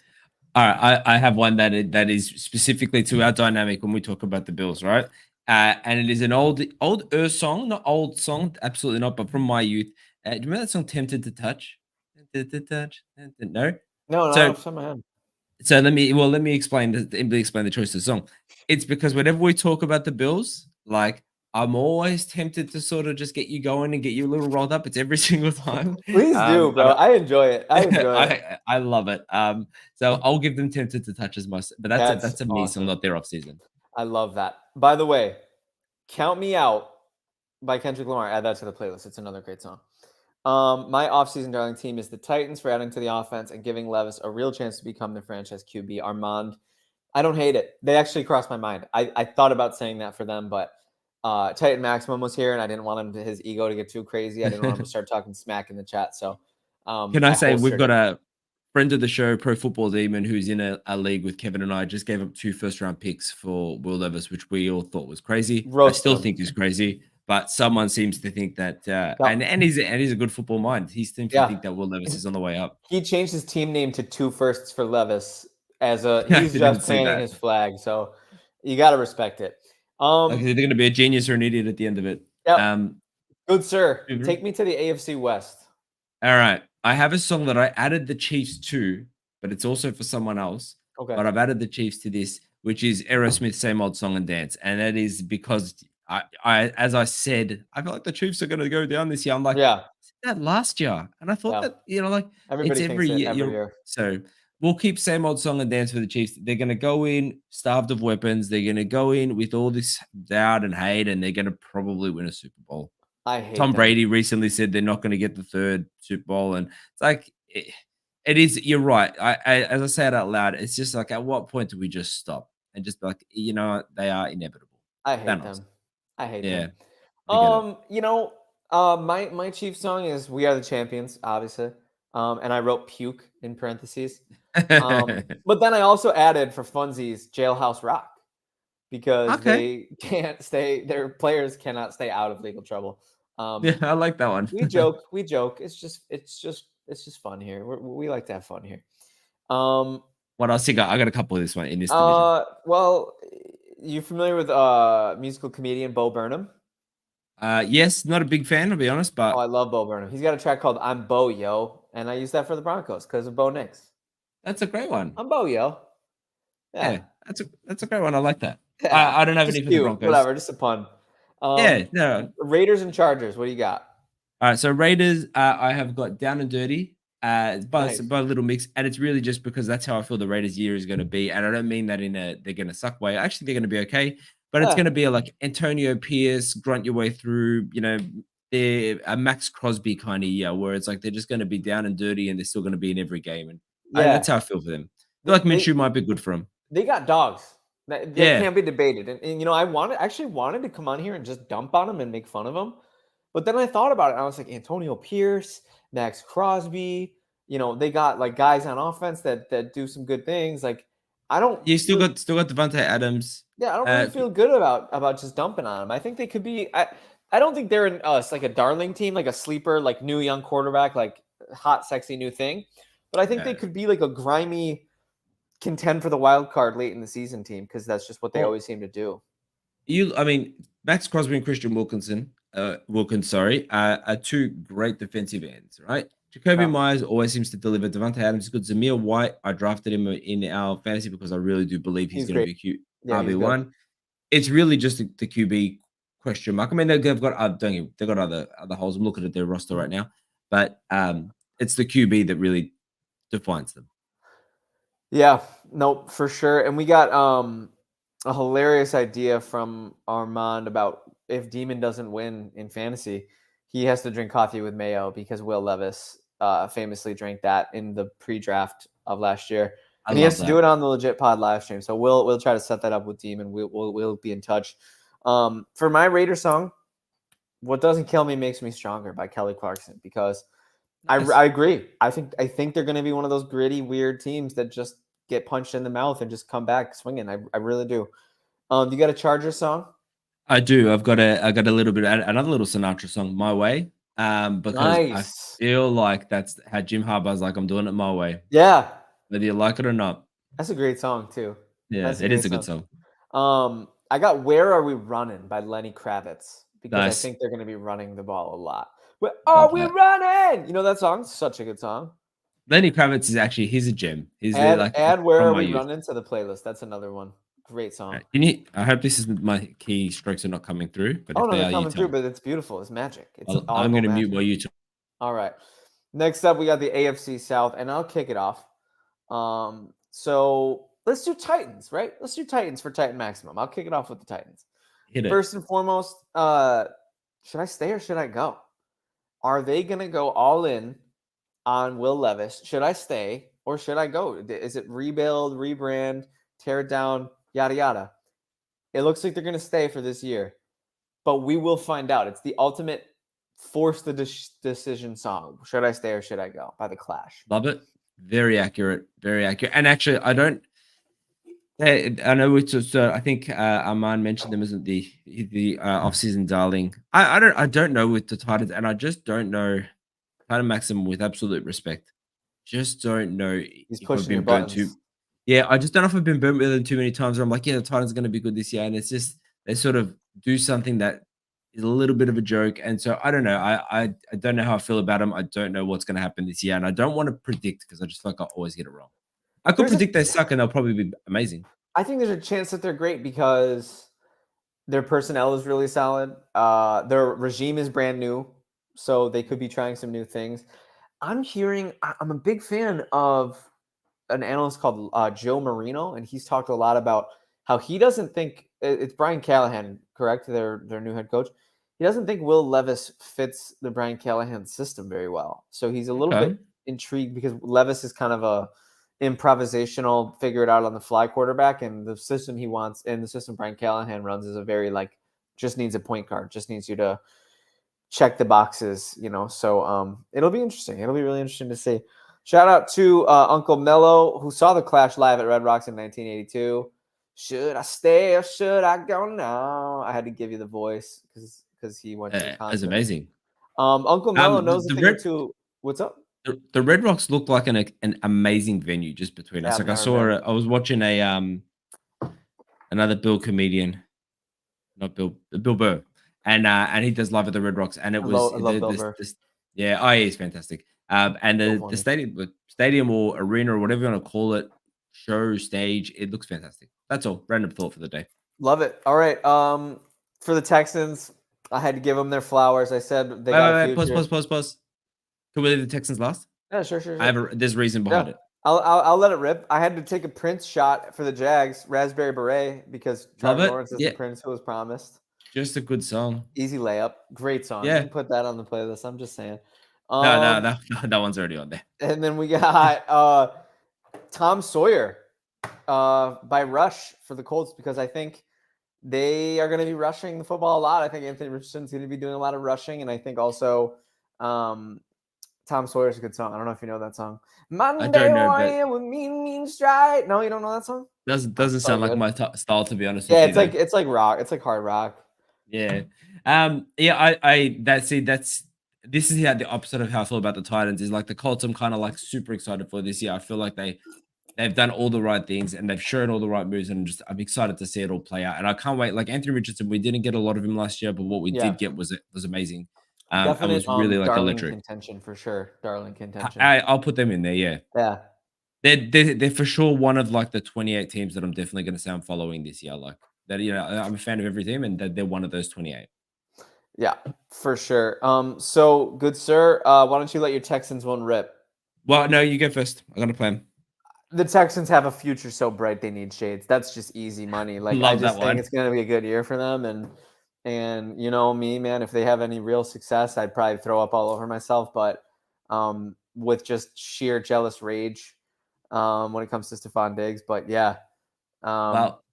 S2: All right, I have one that is specifically to our dynamic when we talk about the Bills, right? And it is an old song, not old song, absolutely not, but from my youth. Do you remember that song "Tempted to Touch"? Tempted to touch, no.
S1: No, not
S2: So
S1: off the top of my head.
S2: so let me explain the choice of the song. It's because whenever we talk about the Bills, like I'm always tempted to sort of just get you going and get you a little rolled up. It's every single time.
S1: Please do, bro.
S2: But
S1: I enjoy it. I enjoy it.
S2: I love it. So I'll give them tempted to touch as my, but
S1: That's
S2: that's a me song,
S1: awesome.
S2: not their off season.
S1: I love that. By the way, Count Me Out by Kendrick Lamar. Add that to the playlist. It's another great song. My offseason darling team is the Titans for adding to the offense and giving Levis a real chance to become the franchise QB. Armand, I don't hate it. They actually crossed my mind. I thought about saying that for them, but Titan Maximum was here, and I didn't want his ego to get too crazy. I didn't want him to start talking smack in the chat. So
S2: Can I
S1: I
S2: say we've
S1: holstered
S2: got
S1: it.
S2: a friend of the show, Pro Football Demon, who's in a league with Kevin and I, just gave up 2 first-round picks for Will Levis, which we all thought was crazy. I
S1: Roasted
S2: still
S1: him.
S2: think is crazy, but someone seems to think that,
S1: Yep.
S2: and he's a good football mind. He seems to think
S1: Yeah.
S2: that Will Levis is on the way up.
S1: He changed his team name to 2 firsts for Levis as a
S2: I
S1: he's
S2: didn't even
S1: just
S2: see
S1: planting
S2: that.
S1: his flag. So you got to respect it.
S2: Like, they're going to be a genius or an idiot at the end of it.
S1: Yep.
S2: Um,
S1: Good sir. Take me to the AFC West.
S2: All right. I have a song that I added the Chiefs to, but it's also for someone else.
S1: Okay.
S2: But I've added the Chiefs to this, which is Aerosmith's Same Old Song and Dance. And that is because as I said, I feel like the Chiefs are going to go down this year. I'm like,
S1: Yeah.
S2: that last year. And I thought
S1: Yeah.
S2: that, like it's
S1: Everybody
S2: every
S1: thinks it
S2: year.
S1: every year.
S2: So we'll keep Same Old Song and Dance for the Chiefs. They're going to go in starved of weapons. They're going to go in with all this doubt and hate, and they're going to probably win a Super Bowl.
S1: I hate
S2: Tom
S1: them.
S2: Brady recently said they're not going to get the third Super Bowl, and it's like it is. You're right. As I say it out loud, it's just like at what point do we just stop and just be like, they are inevitable.
S1: I hate
S2: Thanos.
S1: them. I hate
S2: Yeah,
S1: them.
S2: I get it.
S1: My Chiefs song is "We Are the Champions," obviously. And I wrote "puke" in parentheses. But then I also added for funsies "Jailhouse Rock" because
S2: Okay.
S1: they can't stay. Their players cannot stay out of legal trouble.
S2: Yeah, I like that one.
S1: We joke. We joke. It's just fun here. We like to have fun here. Um,
S2: What else you got? I got a couple of this one in this division.
S1: well, you familiar with musical comedian Bo Burnham?
S2: Yes, not a big fan, to be honest,
S1: Oh, I
S2: but
S1: love Bo Burnham. He's got a track called "I'm Bo Yo," and I use that for the Broncos because of Bo Nix.
S2: that's a great one.
S1: I'm Bo Yo. Yeah,
S2: Yeah, that's a great one. I like that.
S1: yeah.
S2: I don't have
S1: Just
S2: any for the
S1: cute.
S2: Broncos.
S1: Whatever. Just a pun.
S2: Yeah, no.
S1: Raiders and Chargers. What do you got?
S2: All right, so Raiders, I have got down and dirty,
S1: Nice.
S2: by a little mix, and it's really just because that's how I feel the Raiders' year is going to be, and I don't mean that in a they're going to suck way. Actually, they're going to be okay, but it's
S1: Yeah,
S2: going to be like Antonio Pierce, grunt your way through. They're a Max Crosby kind of year where it's like they're just going to be down and dirty, and they're still going to be in every game, and
S1: yeah.
S2: that's how I feel for them. I feel
S1: They
S2: like
S1: they,
S2: Minshew might be good for them.
S1: they got dogs. That
S2: Yeah,
S1: can't be debated. And I actually wanted to come on here and just dump on them and make fun of them, but then I thought about it. And I was like, Antonio Pierce, Max Crosby. They got like guys on offense that do some good things. Like I don't
S2: you
S1: really,
S2: still got Devontae Adams.
S1: yeah, I don't really
S2: Uh,
S1: feel good about just dumping on them. I think they could be. I don't think they're like a darling team, like a sleeper, like new young quarterback, like hot, sexy new thing. But I think they
S2: yeah.
S1: could be like a grimy contend for the wild card late in the season team because that's just what they
S2: Well,
S1: always seem to do.
S2: I mean, Max Crosby and Christian Wilkins, sorry, are two great defensive ends, right? Jacoby
S1: Yeah,
S2: Myers always seems to deliver. Devontae Adams is good. Zamir White, I drafted him in our fantasy because I really do believe he's
S1: he's
S2: going to
S1: great.
S2: be a cute
S1: Yeah, he's good.
S2: RB1. It's really just the QB question mark. I mean, they've got they've got other holes. I'm looking at their roster right now, but it's the QB that really defines them.
S1: Yeah, no, for sure. And we got a hilarious idea from Armand about if Demon doesn't win in fantasy, he has to drink coffee with mayo because Will Levis famously drank that in the pre-draft of last year,
S2: I
S1: and he has
S2: love
S1: to do
S2: that.
S1: it on the Legit Pod live stream. So we'll try to set that up with Demon. We'll be in touch. For my Raider song, "What Doesn't Kill Me Makes Me Stronger" by Kelly Clarkson because
S2: Nice.
S1: I agree. I think they're going to be one of those gritty, weird teams that just get punched in the mouth and just come back swinging. I really do. You got a Chargers song?
S2: I do. I got a little bit another little Sinatra song, "My Way," because I
S1: Nice.
S2: feel like that's how Jim Harbaugh's like, "I'm doing it my way,
S1: Yeah,
S2: whether you like it or not."
S1: that's a great song too.
S2: Yeah,
S1: That's a
S2: it is
S1: great
S2: a good
S1: song.
S2: song.
S1: I got "Where Are We Running" by Lenny Kravitz because I
S2: Nice.
S1: think they're gonna be running the ball a lot. "Where are
S2: Love
S1: we
S2: that.
S1: running?" You know that song? Such a good song.
S2: Lenny Kravitz is actually he's a gem. He's,
S1: Add
S2: like,
S1: add "Where
S2: from
S1: Are
S2: my
S1: We
S2: youth.
S1: Running" to the playlist. That's another one. Great song.
S2: Can you I hope this isn't my keystrokes are not coming through, but
S1: Oh,
S2: if
S1: no,
S2: they
S1: they're
S2: are, you
S1: coming
S2: tell
S1: through,
S2: me.
S1: but it's beautiful. It's magic. It's
S2: I'm
S1: audible
S2: gonna mute
S1: magic.
S2: while you talk.
S1: All right. Next up, we got the AFC South, and I'll kick it off. So let's do Titans, right? Let's do Titans for Titan Maximum. I'll kick it off with the Titans.
S2: Hit it.
S1: First and foremost, should I stay or should I go? Are they going to go all in on Will Levis? Should I stay or should I go? Is it rebuild, rebrand, tear it down, yada, yada? It looks like they're going to stay for this year, but we will find out. It's the ultimate force the decision song. Should I stay or should I go by The Clash?
S2: Love it. Very accurate, very accurate. And actually, I don't I know it's just, I think, Armand mentioned them as the offseason darling. I don't know with the Titans, and I just don't know Titan Maximum with absolute respect. Just don't know
S1: He's
S2: if I've
S1: pushing your
S2: been burnt too.
S1: buttons.
S2: Yeah, I just don't know if I've been burnt with them too many times where I'm like, yeah, the Titans are gonna be good this year. And it's just they sort of do something that is a little bit of a joke. And so I don't know. I don't know how I feel about them. I don't know what's gonna happen this year. And I don't want to predict because I just feel like I always get it wrong. I could
S1: There's a
S2: predict they suck and they'll probably be amazing.
S1: I think there's a chance that they're great because their personnel is really solid. Their regime is brand new, so they could be trying some new things. I'm a big fan of an analyst called Joe Marino, and he's talked a lot about how he doesn't think it's Brian Callahan, correct? Their new head coach. He doesn't think Will Levis fits the Brian Callahan system very well. So he's a little
S2: Okay.
S1: bit intrigued because Levis is kind of a improvisational, figure it out on the fly quarterback, and the system he wants and the system Brian Callahan runs is a very like just needs a point guard, just needs you to check the boxes, you know. So it'll be interesting. It'll be really interesting to see. Shout out to Uncle Mello who saw the Clash live at Red Rocks in 1982. Should I stay or should I go now? I had to give you the voice because he went to the
S2: That's
S1: concert.
S2: amazing.
S1: Uncle Mello
S2: The,
S1: knows a
S2: the
S1: thing or
S2: red
S1: two. What's up?
S2: the Red Rocks look like an amazing venue just between
S1: Yeah,
S2: us.
S1: I've
S2: Like I
S1: never
S2: saw,
S1: been.
S2: I was watching a another Bill comedian, not Bill Burr, and he does live at the Red Rocks, and it was
S1: I love Bill Burr.
S2: this yeah, oh, yeah, he's fantastic. And
S1: So
S2: the
S1: funny.
S2: stadium or arena or whatever you want to call it, show stage, it looks fantastic. That's all. Random thought for the day.
S1: Love it. All right. For the Texans, I had to give them their flowers. I said they
S2: Wait,
S1: got a
S2: wait, wait. Pause,
S1: future.
S2: pause, pause, pause. Can we leave the Texans last?
S1: Yeah, sure, sure,
S2: I have
S1: sure.
S2: there's reason behind
S1: Yeah,
S2: it.
S1: I'll let it rip. I had to take a Prince shot for the Jags, Raspberry Beret, because
S2: Love
S1: Trevor
S2: it.
S1: Lawrence is the
S2: Yeah,
S1: Prince who was promised.
S2: just a good song.
S1: Easy layup, great song. You
S2: Yeah.
S1: can put that on the playlist. I'm just saying.
S2: No, no,
S1: Um,
S2: that one's already on there.
S1: and then we got Tom Sawyer by Rush for the Colts because I think they are going to be rushing the football a lot. I think Anthony Richardson's going to be doing a lot of rushing, and I think also Tom Sawyer's a good song. I don't know if you know that song.
S2: I
S1: Monday
S2: don't know, but
S1: morning with mean stride. No, you don't know that song?
S2: doesn't
S1: It's all
S2: sound like
S1: good.
S2: my style to be honest with
S1: Yeah,
S2: you though.
S1: it's like rock. It's like hard rock.
S2: Yeah. Yeah, that's this is how the opposite of how I feel about the Titans is like the Colts I'm kind of like super excited for this year. I feel like they've done all the right things and they've shown all the right moves and I'm excited to see it all play out. And I can't wait. Like Anthony Richardson, we didn't get a lot of him last year, but what we
S1: Yeah,
S2: did get was amazing. And
S1: definite
S2: was really like
S1: darling
S2: electric.
S1: contention for sure. Darling contention.
S2: I'll put them in there, yeah.
S1: Yeah,
S2: They're for sure one of like the 28 teams that I'm definitely going to say I'm following this year. Like that, I'm a fan of every team, and that they're one of those 28.
S1: yeah, for sure. So good sir. Why don't you let your Texans one rip?
S2: Well, no, you go first. I got a plan.
S1: The Texans have a future so bright they need shades. That's just easy money. Like I
S2: Love that
S1: just think
S2: one.
S1: it's going to be a good year for them, and you know me, man. If they have any real success, I'd probably throw up all over myself. But with just sheer jealous rage when it comes to Stephon Diggs. But yeah, um,
S2: Well,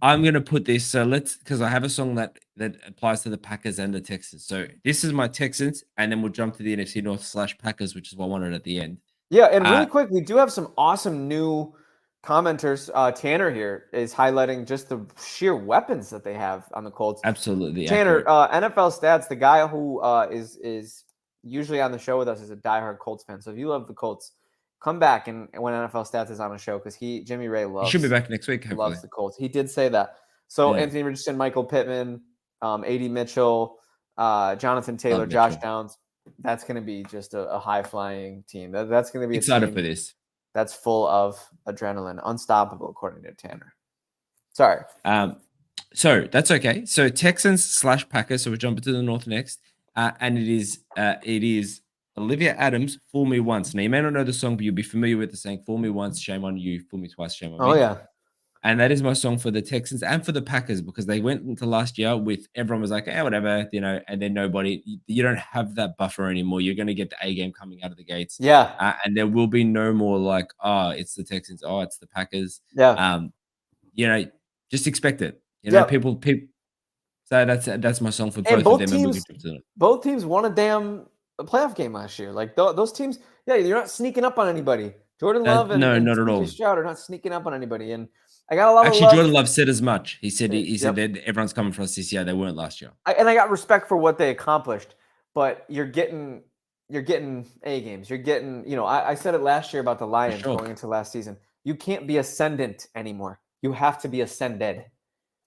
S2: I'm gonna put this. So let's because I have a song that applies to the Packers and the Texans. So this is my Texans, and then we'll jump to the NFC North / Packers, which is what I wanted at the end.
S1: yeah. And really
S2: Uh,
S1: quick, we do have some awesome new commenters, Tanner here is highlighting just the sheer weapons that they have on the Colts.
S2: Absolutely
S1: Tanner,
S2: accurate.
S1: NFL stats. The guy who is usually on the show with us is a diehard Colts fan. So if you love the Colts, come back and when NFL stats is on a show because Jimmy Ray
S2: He should be
S1: loves
S2: back next week, hopefully.
S1: the Colts. He did say that. So
S2: Yeah.
S1: Anthony Richardson, Michael Pittman, A.D. Mitchell, Jonathan Taylor,
S2: Love
S1: Josh
S2: Mitchell.
S1: Downs. That's going to be just a high flying team. That's going to be
S2: Excited
S1: a team
S2: for this.
S1: that's full of adrenaline, unstoppable, according to Tanner. Sorry.
S2: So that's okay. So Texans/Packers. So we're jumping to the North next, and it is Olivia Adams. "Fool Me Once." Now you may not know the song, but you'll be familiar with the saying "Fool Me once, shame on you. Fool me twice, shame on
S1: Oh
S2: me."
S1: yeah.
S2: And that is my song for the Texans and for the Packers because they went into last year with everyone was like, whatever, and then nobody. You don't have that buffer anymore. You're going to get the A game coming out of the gates,
S1: Yeah.
S2: and there will be no more like, it's the Texans, it's the Packers.
S1: Yeah.
S2: Just expect it.
S1: Yep.
S2: People. So that's my song for
S1: And
S2: both of them, and we can jump to it.
S1: both teams won a damn playoff game last year. Like those teams, you're not sneaking up on anybody. Jordan Love and
S2: No, not at
S1: CJ
S2: all.
S1: Stroud are not sneaking up on anybody. And I got a lot
S2: Actually,
S1: of love.
S2: Jordan Love said as much. He said
S1: Yep.
S2: that everyone's coming for us this year. They weren't last year.
S1: I got respect for what they accomplished, but you're getting A games. You're getting, I said it last year about the Lions going into last season. You can't be ascendant anymore. You have to be ascended.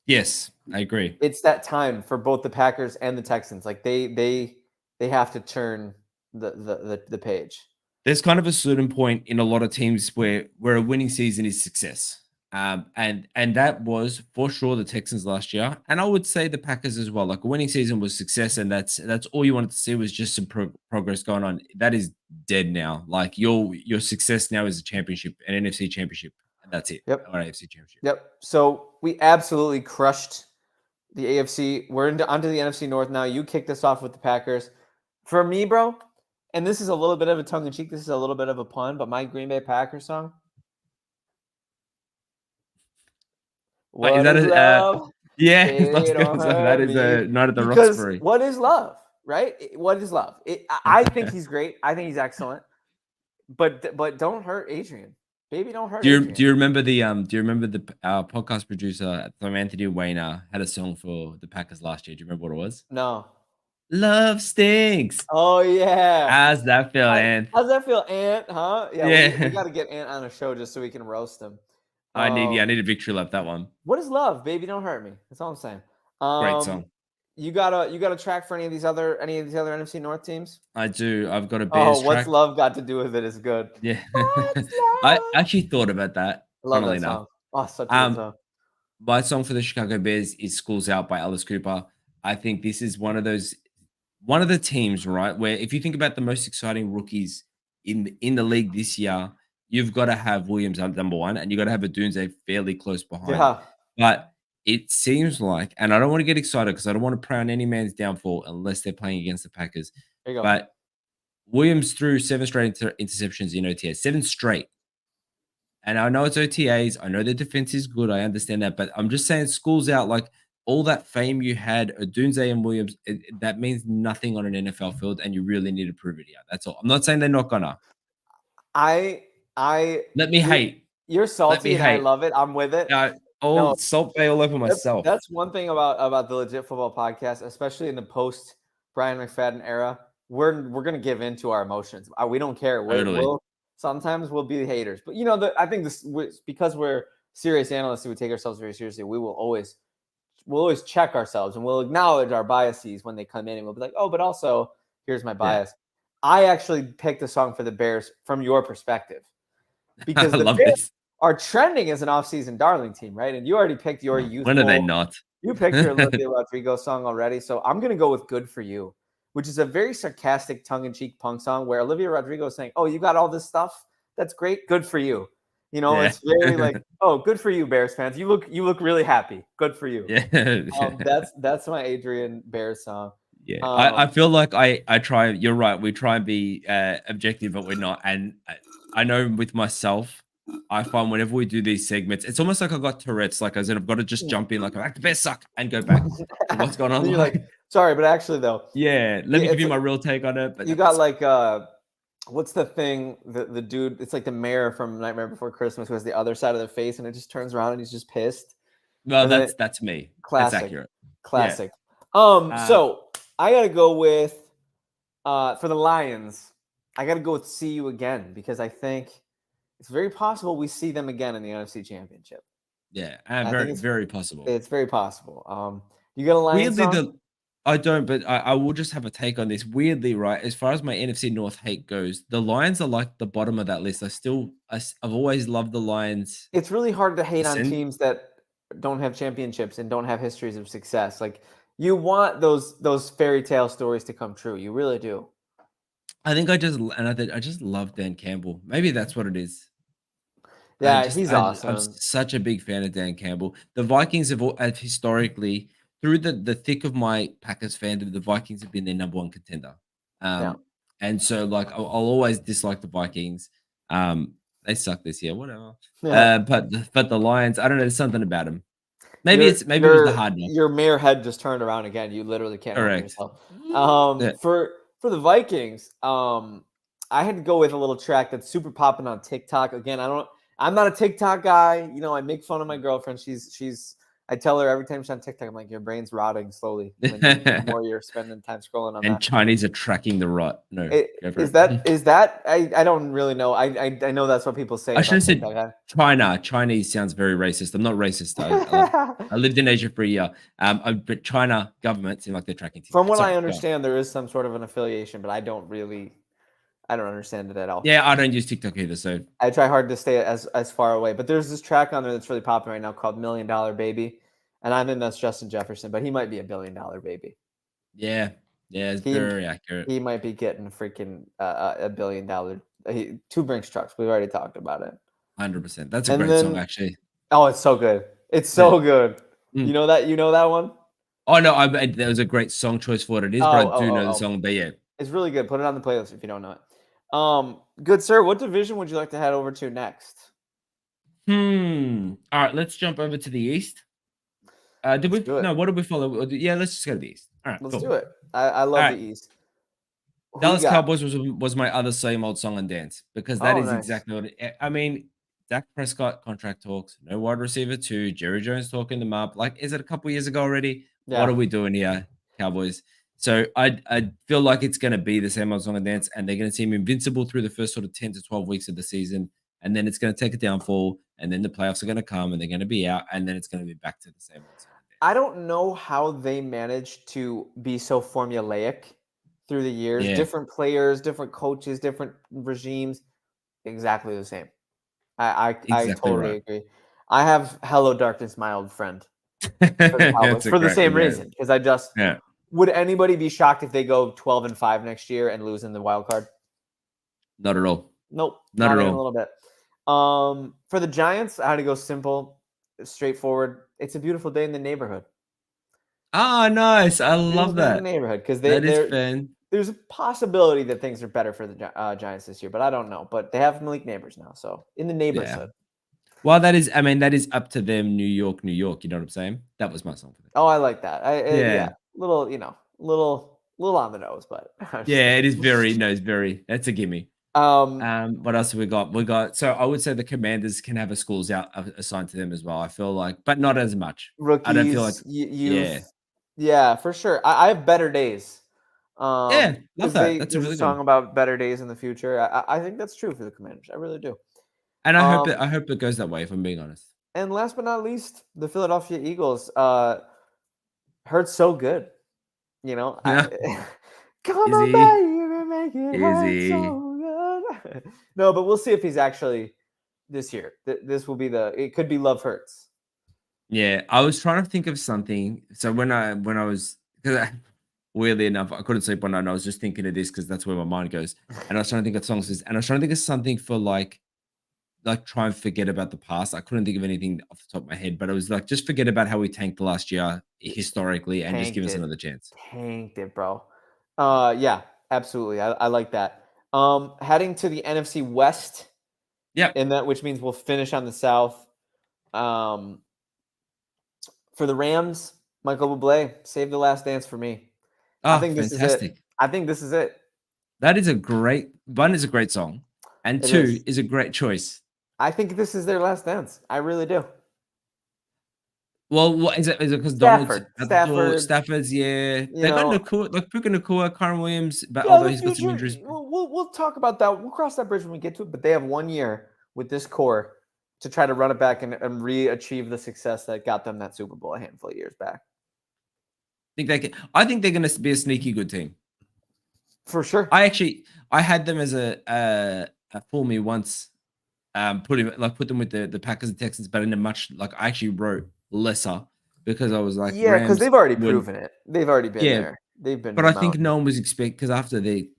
S2: Yes, I agree.
S1: It's that time for both the Packers and the Texans. Like they have to turn the page.
S2: There's kind of a certain point in a lot of teams where a winning season is success. And that was for sure the Texans last year, and I would say the Packers as well. Like a winning season was success, and that's all you wanted to see was just some progress going on. That is dead now. Like your success now is a championship, an NFC championship, and that's it.
S1: Yep.
S2: Or an AFC championship.
S1: Yep. So we absolutely crushed the AFC. We're onto the NFC North now. You kicked us off with the Packers. For me, bro, and this is a little bit of a tongue in cheek. This is a little bit of a pun, but my Green Bay Packers song.
S2: What is that?
S1: Love?
S2: Yeah, that is a Night at the Roxbury.
S1: What is love, right? What is love? I think he's great. I think he's excellent. But don't hurt Adrian. Baby, don't hurt Adrian.
S2: Do you remember the podcast producer Anthony Wayne had a song for the Packers last year? Do you remember what it was?
S1: No.
S2: Love stinks.
S1: Oh yeah.
S2: How's that feel, Ant?
S1: How's that feel, Ant? Huh? Yeah. We got to get Ant on a show just so we can roast him.
S2: I need a victory lap, that one.
S1: What is love, baby? Don't hurt me. That's all I'm saying.
S2: Great song.
S1: You got a track for any of these other NFC North teams?
S2: I do. I've got a Bears track.
S1: What's love got to do with it is good.
S2: Yeah. I actually thought about that.
S1: I love that song. Oh, such a good song.
S2: My song for the Chicago Bears is "Schools Out" by Alice Cooper. I think this is one of the teams, right, where if you think about the most exciting rookies in the league this year, you've got to have Williams at number one, and you got to have Odunze fairly close behind.
S1: Yeah.
S2: But it seems like, and I don't want to get excited because I don't want to prey on any man's downfall unless they're playing against the Packers.
S1: There you go.
S2: But Williams threw 7 straight interceptions in OTAs, 7 straight. And I know it's OTAs. I know their defense is good. I understand that. But I'm just saying, Schools Out, like all that fame you had, Odunze and Williams, that means nothing on an NFL field, and you really need to prove it here. That's all. I'm not saying they're not gonna. Let me hate.
S1: You're salty and I love it. I'm with it.
S2: Salt Bay all over myself.
S1: That's one thing about the Legit Football Podcast, especially in the post Brian McFadden era. We're gonna give in to our emotions. We don't care. Sometimes we'll be haters, but I think this because we're serious analysts, we take ourselves very seriously. We'll always check ourselves and we'll acknowledge our biases when they come in, and we'll be like, but also here's my bias. Yeah. I actually picked the song for the Bears from your perspective because the Bears are trending as an offseason darling team, right? And you already picked your youthful.
S2: When are they not?
S1: You picked your Olivia Rodrigo song already, so I'm gonna go with "Good for You," which is a very sarcastic, tongue-in-cheek punk song where Olivia Rodrigo is saying, you got all this stuff? That's great. Good for you. It's very like, good for you, Bears fans. You look really happy. Good for you.
S2: Yeah.
S1: That's my Adrian Bears song.
S2: Yeah. I feel like I try, you're right. We try and be objective, but we're not. And I know with myself, I find whenever we do these segments, it's almost like I got Tourette's. Like I said, I've got to just jump in like, the Bears suck, and go back to what's going on.
S1: You're like, sorry, but actually though.
S2: Yeah. Let me give you my real take on it. But
S1: you got like what's the thing? The dude, it's like the mayor from Nightmare Before Christmas who has the other side of the face, and it just turns around and he's just pissed.
S2: Well,
S1: And then
S2: that's me. That's
S1: classic,
S2: accurate. Yeah.
S1: classic.
S2: Uh,
S1: So I gotta go with for the Lions. I gotta go with see you again because I think it's very possible we see them again in the NFC Championship.
S2: yeah,
S1: I think
S2: very very possible.
S1: it's very possible. You got a Lions
S2: Weirdly,
S1: song?
S2: the I don't, but I will just have a take on this. Weirdly, right, as far as my NFC North hate goes, the Lions are like the bottom of that list. I've always loved the Lions.
S1: It's really hard to hate on
S2: Listen,
S1: teams that don't have championships and don't have histories of success. Like you want those fairy tale stories to come true. You really do.
S2: I think I just love Dan Campbell. Maybe that's what it is.
S1: Yeah, he's
S2: I'm
S1: awesome.
S2: such a big fan of Dan Campbell. The Vikings have historically, through the thick of my Packers fandom, the Vikings have been their number one contender.
S1: Yeah.
S2: And so like I'll always dislike the Vikings. They suck this year, whatever.
S1: Yeah.
S2: But the Lions, I don't know, there's something about them.
S1: Your
S2: Maybe it was the
S1: your
S2: hard knock.
S1: your mayor head just turned around again. You literally can't help
S2: Correct.
S1: yourself.
S2: Yeah.
S1: For the Vikings, I had to go with a little track that's super popping on TikTok. Again, I'm not a TikTok guy. You know, I make fun of my girlfriend. I tell her every time she's on TikTok, I'm like, your brain's rotting slowly the more you're spending time scrolling on
S2: And
S1: that.
S2: Chinese are tracking the rot. No, go for it.
S1: Is that I don't really know. I know that's what people say
S2: I should
S1: about
S2: have said
S1: TikTok.
S2: China. Chinese sounds very racist. I'm not racist.
S1: Huh?
S2: I lived in Asia for a year. But China government seem like they're tracking
S1: From
S2: TikTok.
S1: what I
S2: Sorry, go on.
S1: understand, there is some sort of an affiliation, but I don't understand it at all.
S2: Yeah, I don't use TikTok either. So
S1: I try hard to stay as far away. But there's this track on there that's really popular right now called Million Dollar Baby. And I think that's Justin Jefferson, but he might be $1 billion baby.
S2: yeah, yeah, it's
S1: He
S2: very accurate.
S1: he might be getting freaking $1 billion. Two Brinks trucks. We've already talked about it.
S2: 100%. That's a
S1: And
S2: great song,
S1: then
S2: actually.
S1: oh, it's so good. It's
S2: Yeah.
S1: so good.
S2: Mm.
S1: You know that one?
S2: Oh no, that was a great song choice for what it is, but I do know the
S1: Oh.
S2: song. But yeah,
S1: It's really good. Put it on the playlist if you don't know it. Good sir, what division would you like to head over to next?
S2: All right, let's jump over to the East. Did
S1: Let's
S2: we?
S1: do it.
S2: No, what did we follow? Yeah, let's just go to the East. All right,
S1: Let's
S2: cool.
S1: do it. I
S2: All
S1: love the
S2: right,
S1: East. Who you
S2: Dallas
S1: got?
S2: Cowboys was my other same old song and dance because that
S1: Oh,
S2: is
S1: nice.
S2: exactly what I mean. Dak Prescott contract talks, no wide receiver two, Jerry Jones talking them up. Like, is it a couple years ago already? What
S1: Yeah.
S2: are we doing here, Cowboys? So I feel like it's going to be the same old song and dance, and they're going to seem invincible through the first sort of 10 to 12 weeks of the season, and then it's going to take a downfall, and then the playoffs are going to come, and they're going to be out, and then it's going to be back to the same old song and
S1: I
S2: dance.
S1: don't know how they managed to be so formulaic through the years.
S2: Yeah,
S1: Different players, different coaches, different regimes, exactly the same. I
S2: exactly
S1: totally
S2: right.
S1: agree. I have "Hello Darkness, My Old Friend" for the
S2: That's
S1: Cowboys
S2: a
S1: for the
S2: great
S1: same
S2: one. Yeah,
S1: reason. Because I just
S2: yeah.
S1: would anybody be shocked if they go 12-5 next year and lose in the wild card?
S2: Not at all.
S1: Nope,
S2: Not
S1: not
S2: at
S1: even a
S2: all.
S1: little bit. For the Giants, I had to go simple, straightforward. It's a beautiful day in the neighborhood.
S2: Ah, nice. I
S1: Beautiful
S2: love
S1: day in the
S2: that.
S1: neighborhood because
S2: That is fan.
S1: there's a possibility that things are better for the Giants this year, but I don't know. But they have Malik Neighbors now, so in the
S2: Yeah.
S1: neighborhood.
S2: Well, that is, I mean, that is up to them, New York, New York. You know what I'm saying? That was my song for them.
S1: Oh, I like that.
S2: Yeah.
S1: Yeah, little little on the nose, but I'm just
S2: Yeah, it is
S1: kidding.
S2: very, no, it's very, that's a gimme.
S1: Um,
S2: What else have we got? We got, so I would say the Commanders can have a schools out assigned to them as well. I feel like, but not as much. I don't feel like,
S1: rookies,
S2: yeah.
S1: youth, yeah, for sure. I have better days.
S2: Yeah, love
S1: Because
S2: that. That's a
S1: there's a
S2: really good
S1: song
S2: one.
S1: about better days in the future. I think that's true for the Commanders. I really do.
S2: And
S1: Um,
S2: I hope it goes that way, if I'm being honest.
S1: and last but not least, the Philadelphia Eagles. Hurt so good. You know,
S2: Yeah.
S1: come on,
S2: Easy.
S1: baby, make it hurt
S2: Easy.
S1: so good. No, but we'll see if he's actually this year. This will be it could be Love Hurts.
S2: Yeah, I was trying to think of something. So when I was because weirdly enough, I couldn't sleep one night. And I was just thinking of this because that's where my mind goes. And I was trying to think of songs, and I was trying to think of something for like try and forget about the past. I couldn't think of anything off the top of my head, but it was like just forget about how we tanked last year historically, and just give
S1: Tanked
S2: us
S1: it.
S2: another chance.
S1: Tanked it, bro. Yeah, absolutely. I like that. Heading to the NFC West,
S2: Yeah.
S1: in that which means we'll finish on the South. Um, for the Rams, Michael Bublé, save the last dance for me. I
S2: Oh,
S1: think this is it.
S2: fantastic.
S1: I think this is it.
S2: That is a great one. Is a great song, and
S1: It
S2: two
S1: is.
S2: is a great choice.
S1: I think this is their last dance. I really do.
S2: Well, what is it? Is it because Donald's
S1: Stafford.
S2: at the door?
S1: Stafford,
S2: Stafford's, yeah.
S1: you
S2: They got
S1: know,
S2: Nakua, like Puka Nakua, Karen Williams, but
S1: yeah,
S2: although
S1: the
S2: he's got some
S1: future.
S2: injuries.
S1: We'll talk about that. We'll cross that bridge when we get to it. But they have 1 year with this core to try to run it back and re-achieve the success that got them that Super Bowl a handful of years back.
S2: I think they're going to be a sneaky good team.
S1: For sure.
S2: I had them as a for me once. Put them with the Packers and Texans, but in a much like I actually wrote lesser because I was like
S1: Yeah, because
S2: Rams
S1: they've already
S2: wouldn't.
S1: proven it. They've already been
S2: Yeah,
S1: there. They've
S2: but
S1: been
S2: I think
S1: mountain.
S2: no one was because after the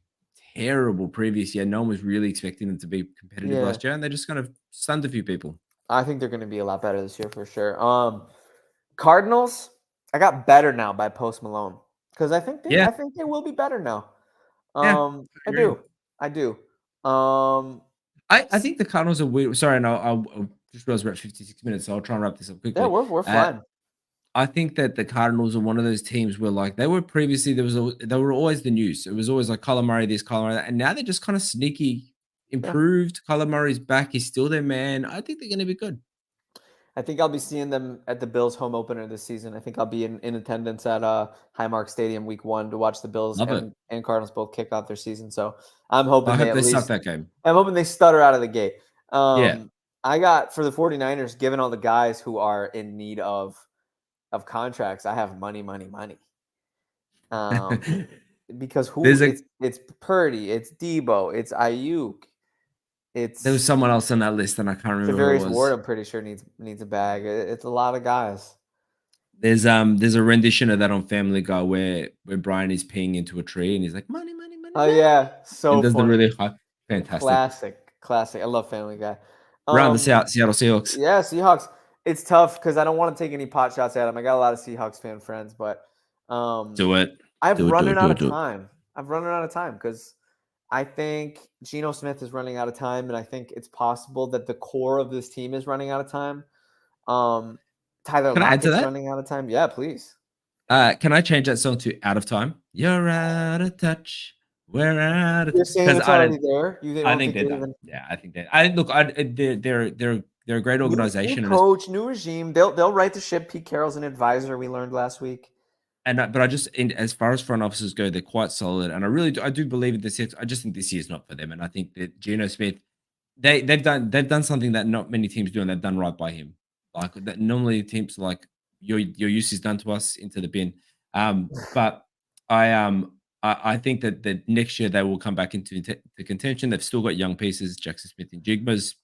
S2: terrible previous year, no one was really expecting them to be competitive
S1: Yeah,
S2: last year, and they just kind of stunned a few people.
S1: I think they're going to be a lot better this year for sure. Cardinals, I got better now by Post Malone because
S2: Yeah,
S1: I think they will be better now.
S2: yeah, I
S1: I
S2: agree.
S1: do, I do. Um,
S2: I think the Cardinals are weird. Sorry, no, I'll just realized we're at 56 minutes, so I'll try and wrap this up
S1: yeah,
S2: quickly.
S1: we're
S2: Uh,
S1: fine.
S2: I think that the Cardinals are one of those teams where, like, they were previously they were always the news. It was always like Kyler Murray this, Kyler Murray that, and now they're just kind of sneaky
S1: Yeah,
S2: improved. Kyler Murray's back; he's still their man. I think they're going to be good.
S1: I think I'll be seeing them at the Bills home opener this season. I think I'll be in attendance at Highmark Stadium week 1 to watch the Bills
S2: Love it.
S1: and Cardinals both kick off their season. So I'm hoping
S2: I
S1: they
S2: hope
S1: at
S2: they suck
S1: least
S2: that game.
S1: I'm hoping they stutter out of the gate.
S2: Yeah.
S1: I got for the 49ers, given all the guys who are in need of contracts, I have money, money, money. Um, because
S2: There's
S1: who
S2: a
S1: it's Purdy, it's Debo, it's Ayuk,
S2: there was
S1: it's
S2: someone else on that list, and I can't remember who it
S1: Javarius Ward.
S2: was.
S1: I'm pretty sure needs a bag. It's a lot of guys.
S2: There's a rendition of that on Family Guy where Brian is peeing into a tree and he's like money, money, money,
S1: Oh
S2: money,
S1: yeah,
S2: and
S1: so
S2: does the
S1: funny.
S2: really high, fantastic.
S1: Classic. I love Family Guy.
S2: Around the
S1: Um,
S2: Seattle Seahawks.
S1: yeah, Seahawks. It's tough because I don't want to take any pot shots at them. I got a lot of Seahawks fan friends, but um,
S2: Do it.
S1: I've
S2: Do it. Do
S1: running
S2: it.
S1: out
S2: Do it.
S1: of
S2: Do it.
S1: time. I've running out of time because I think Geno Smith is running out of time, and I think it's possible that the core of this team is running out of time. Um, Tyler
S2: Can I add to
S1: Lockett's
S2: that?
S1: running out of time. Yeah, please.
S2: Can I change that song to "Out of Time"? You're out of touch. We're out of
S1: You're saying
S2: because
S1: it's
S2: I
S1: already
S2: don't.
S1: there. You
S2: I
S1: don't
S2: think
S1: think
S2: they're
S1: they're
S2: done.
S1: even
S2: Yeah, I think that. I look. They're a great
S1: new
S2: organization, and
S1: coach, new regime. They'll right the ship. Pete Carroll's an advisor. We learned last week.
S2: but I just as far as front offices go, they're quite solid, and I do believe in the six. I just think this year's not for them, and I think that Geno Smith, they've done something that not many teams do, and they've done right by him. Like that, normally teams like your use is done to us into the bin. But I think that next year they will come back into the contention. They've still got young pieces. Jackson Smith and Jigma's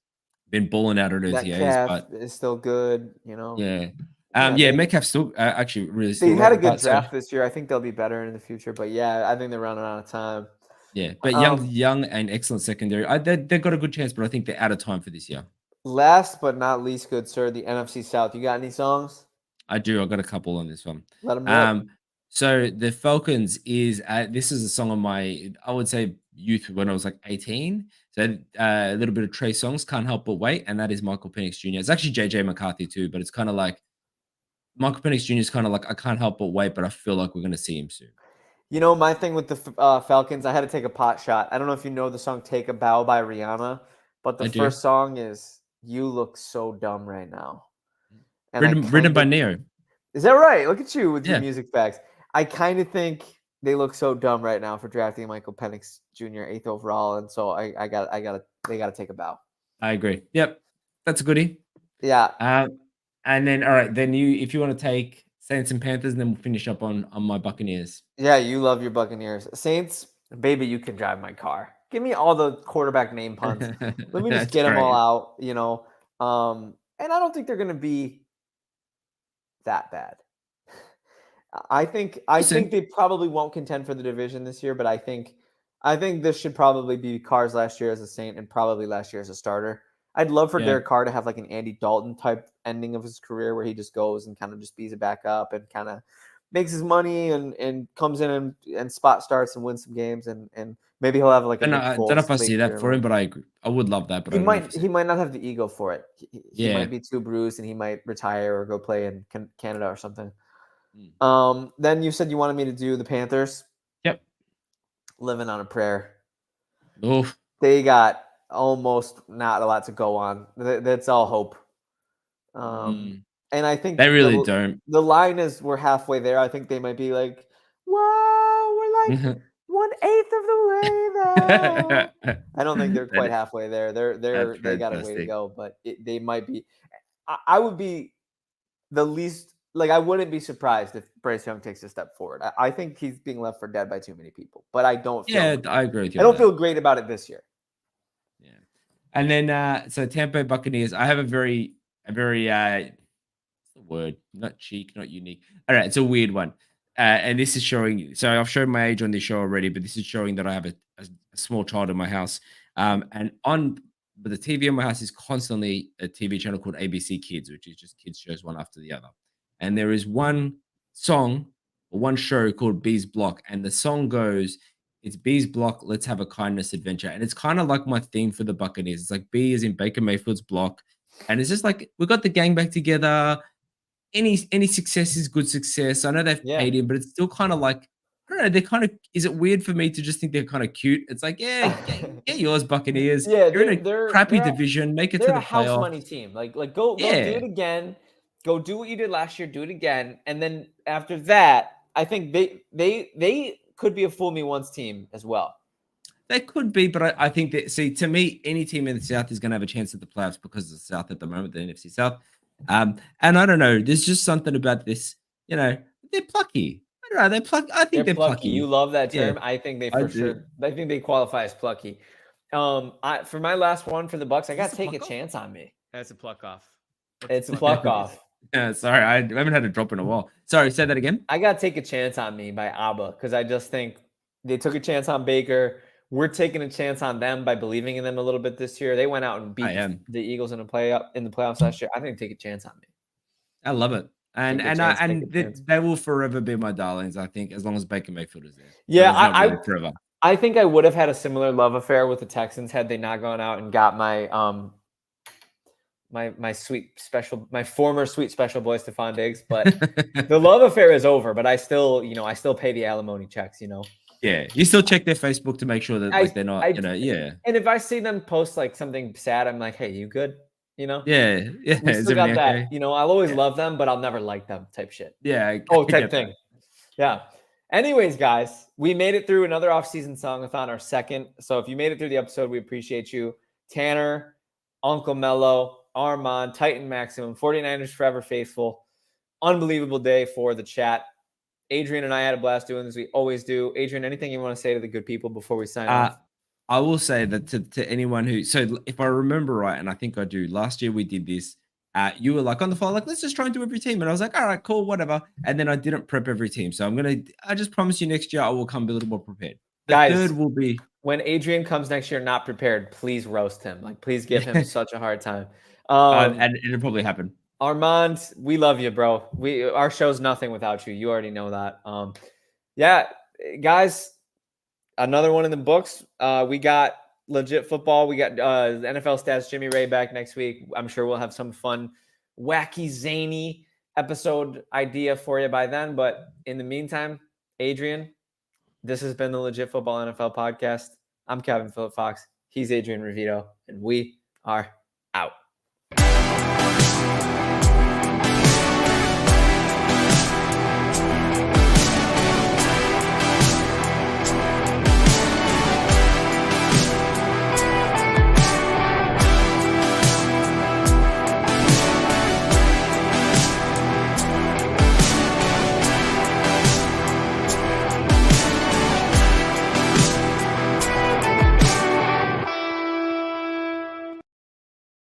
S2: been balling out at
S1: That
S2: OTAs,
S1: calf
S2: but
S1: is still good. You know.
S2: yeah,
S1: Yeah,
S2: yeah, Metcalf still actually really
S1: they
S2: still
S1: had a
S2: love.
S1: good
S2: But so
S1: draft this year. I think they'll be better in the future. But yeah, I think they're running out of time.
S2: yeah, but
S1: Um,
S2: young and excellent secondary. They've got a good chance, but I think they're out of time for this year.
S1: Last but not least, good sir, the NFC South. You got any songs?
S2: I do. I got a couple on this one.
S1: Let them rip.
S2: Um, so the Falcons is this is a song of my I would say youth when I was like 18. So a little bit of Trey Songs, Can't Help But Wait, and that is Michael Penix Jr. It's actually JJ McCarthy too, but it's kind of like Michael Penix Jr. is kind of like I can't help but wait, but I feel like we're gonna see him soon.
S1: You know, my thing with the Falcons, I had to take a pot shot. I don't know if you know the song "Take a Bow" by Rihanna, but the
S2: I do.
S1: first song is "You Look So Dumb Right Now," and I
S2: Written
S1: kind
S2: by
S1: of
S2: Neo.
S1: is that right? Look at you with your
S2: Yeah,
S1: music facts. I kind of think they look so dumb right now for drafting Michael Penix Jr. 8th overall, and so they got to take a bow.
S2: I agree. Yep, that's a goodie.
S1: Yeah,
S2: And then all right, then if you want to take Saints and Panthers, and then we'll finish up on my Buccaneers.
S1: yeah, you love your Buccaneers. Saints, baby, you can drive my car. Give me all the quarterback name puns. Let me just
S2: That's
S1: get them all
S2: great.
S1: out, you know. And I don't think they're going to be that bad. I
S2: We'll see.
S1: think they probably won't contend for the division this year, but I think this should probably be Carr's last year as a Saint and probably last year as a starter. I'd love for
S2: Yeah.
S1: Derek Carr to have like an Andy Dalton type ending of his career where he just goes and kind of just bees it back up and kind of makes his money and comes in and spot starts and wins some games and maybe he'll have like a Nick
S2: I don't know
S1: Foles
S2: if I see
S1: late
S2: that
S1: career
S2: for him,
S1: run.
S2: but I agree. I would love that, but I don't know if I see
S1: He
S2: it.
S1: might not have the ego for it. He
S2: Yeah.
S1: might be too bruised and he might retire or go play in Canada or something.
S2: Mm.
S1: Then you said you wanted me to do the Panthers.
S2: Yep.
S1: Living on a prayer.
S2: Oof.
S1: They got almost not a lot to go on. That's all hope.
S2: Mm.
S1: And I think
S2: They really don't.
S1: the line is we're halfway there. I think they might be like, wow, we're like 1/8 of the way there. I don't think they're quite
S2: That
S1: halfway there.
S2: that's
S1: They got a way to
S2: fantastic.
S1: go, but they might be. I would be the least like I wouldn't be surprised if Bryce Young takes a step forward. I think he's being left for dead by too many people, but I don't
S2: Yeah,
S1: feel
S2: I agree with you
S1: I
S2: on
S1: don't
S2: that.
S1: feel great about it this year.
S2: Yeah. And then so Tampa Bay Buccaneers, I have a very what's the word? Not cheek, not unique. All right, it's a weird one. And this is showing so I've shown my age on this show already, but this is showing that I have a small child in my house. And on but the TV in my house is constantly a TV channel called ABC Kids, which is just kids shows one after the other. And there is one song or one show called Bees Block, and the song goes, "It's Bees Block, let's have a kindness adventure." And it's kind of like my theme for the Buccaneers. It's like B is in Baker Mayfield's block, and it's just like we got the gang back together. Any success is good success. I know they've
S1: Yeah.
S2: paid him, but it's still kind of like I don't know. They're kind of. Is it weird for me to just think they're kind of cute? It's like, yeah, get yours, Buccaneers.
S1: Yeah,
S2: You're in a crappy
S1: they're
S2: division. Make it to
S1: they're a
S2: the
S1: house
S2: playoffs.
S1: money team. Like go do
S2: Yeah,
S1: it again. Go do what you did last year. Do it again, and then after that, I think they could be a fool me once team as well.
S2: they could be, but I think that see to me, any team in the South is going to have a chance at the playoffs because of the South at the moment, the NFC South. And I don't know. There's just something about this. You know, they're plucky. I don't know. They're plucky. I
S1: They're
S2: think they're
S1: plucky. You
S2: plucky.
S1: love that
S2: Yeah,
S1: term. I think they
S2: I
S1: for
S2: do.
S1: sure. I think they qualify as plucky. I for my last one for the Bucks, I
S2: Is
S1: got
S2: this
S1: to
S2: a
S1: take a
S2: pluck off?
S1: chance on me.
S3: That's a pluck off. What's a
S1: It's a
S3: pluck off?
S1: pluck off.
S2: Yeah, sorry, I haven't had a drop in a while. Sorry, say that again.
S1: I got to take a chance on me by ABBA because I just think they took a chance on Baker. We're taking a chance on them by believing in them a little bit this year. They went out and
S2: I
S1: beat
S2: am.
S1: the Eagles in the playoffs last year. I think take a chance on me.
S2: I love it. And
S1: Take a
S2: and I
S1: chance. Take a
S2: and
S1: chance.
S2: they will forever be my darlings, I think, as long as Baker Mayfield is there.
S1: Yeah,
S2: Well, it's not really forever.
S1: I think I would have had a similar love affair with the Texans had they not gone out and got my my former sweet special boy Stephon Diggs. But the love affair is over. But I still pay the alimony checks.
S2: Yeah, you still check their Facebook to make sure that like they're not,
S1: I
S2: yeah.
S1: and if I see them post like something sad, I'm like, hey, you good?
S2: Yeah, yeah.
S1: We
S2: Is
S1: still got
S2: everything
S1: that.
S2: okay?
S1: I'll always
S2: Yeah.
S1: love them, but I'll never like them type shit.
S2: Yeah,
S1: Oh,
S2: I
S1: type
S2: get that.
S1: thing. Yeah. Anyways, guys, we made it through another off-season song-a-thon, our second. So if you made it through the episode, we appreciate you. Tanner, Uncle Mello, Armand, Titan Maximum, 49ers Forever Faithful. Unbelievable day for the chat. Adrian and I had a blast doing this. We always do. Adrian, anything you want to say to the good people before we sign off?
S2: I will say that to anyone who if I remember right, and I think I do, last year we did this. You were like on the phone, like, let's just try and do every team. And I was like, all right, cool, whatever. And then I didn't prep every team. So I just promise you next year I will come a little more prepared. The
S1: Guys,
S2: third will be
S1: when Adrian comes next year not prepared, please roast him. Like, please give him such a hard time.
S2: and it'll probably happen.
S1: Armand, we love you, bro. Our show's nothing without you. You already know that. Yeah, guys, another one in the books. We got legit football. We got NFL stats. Jimmy Ray back next week. I'm sure we'll have some fun, wacky, zany episode idea for you by then. But in the meantime, Adrian, this has been the Legit Football NFL podcast. I'm Kevin Phillip Fox. He's Adrian Revito, and we are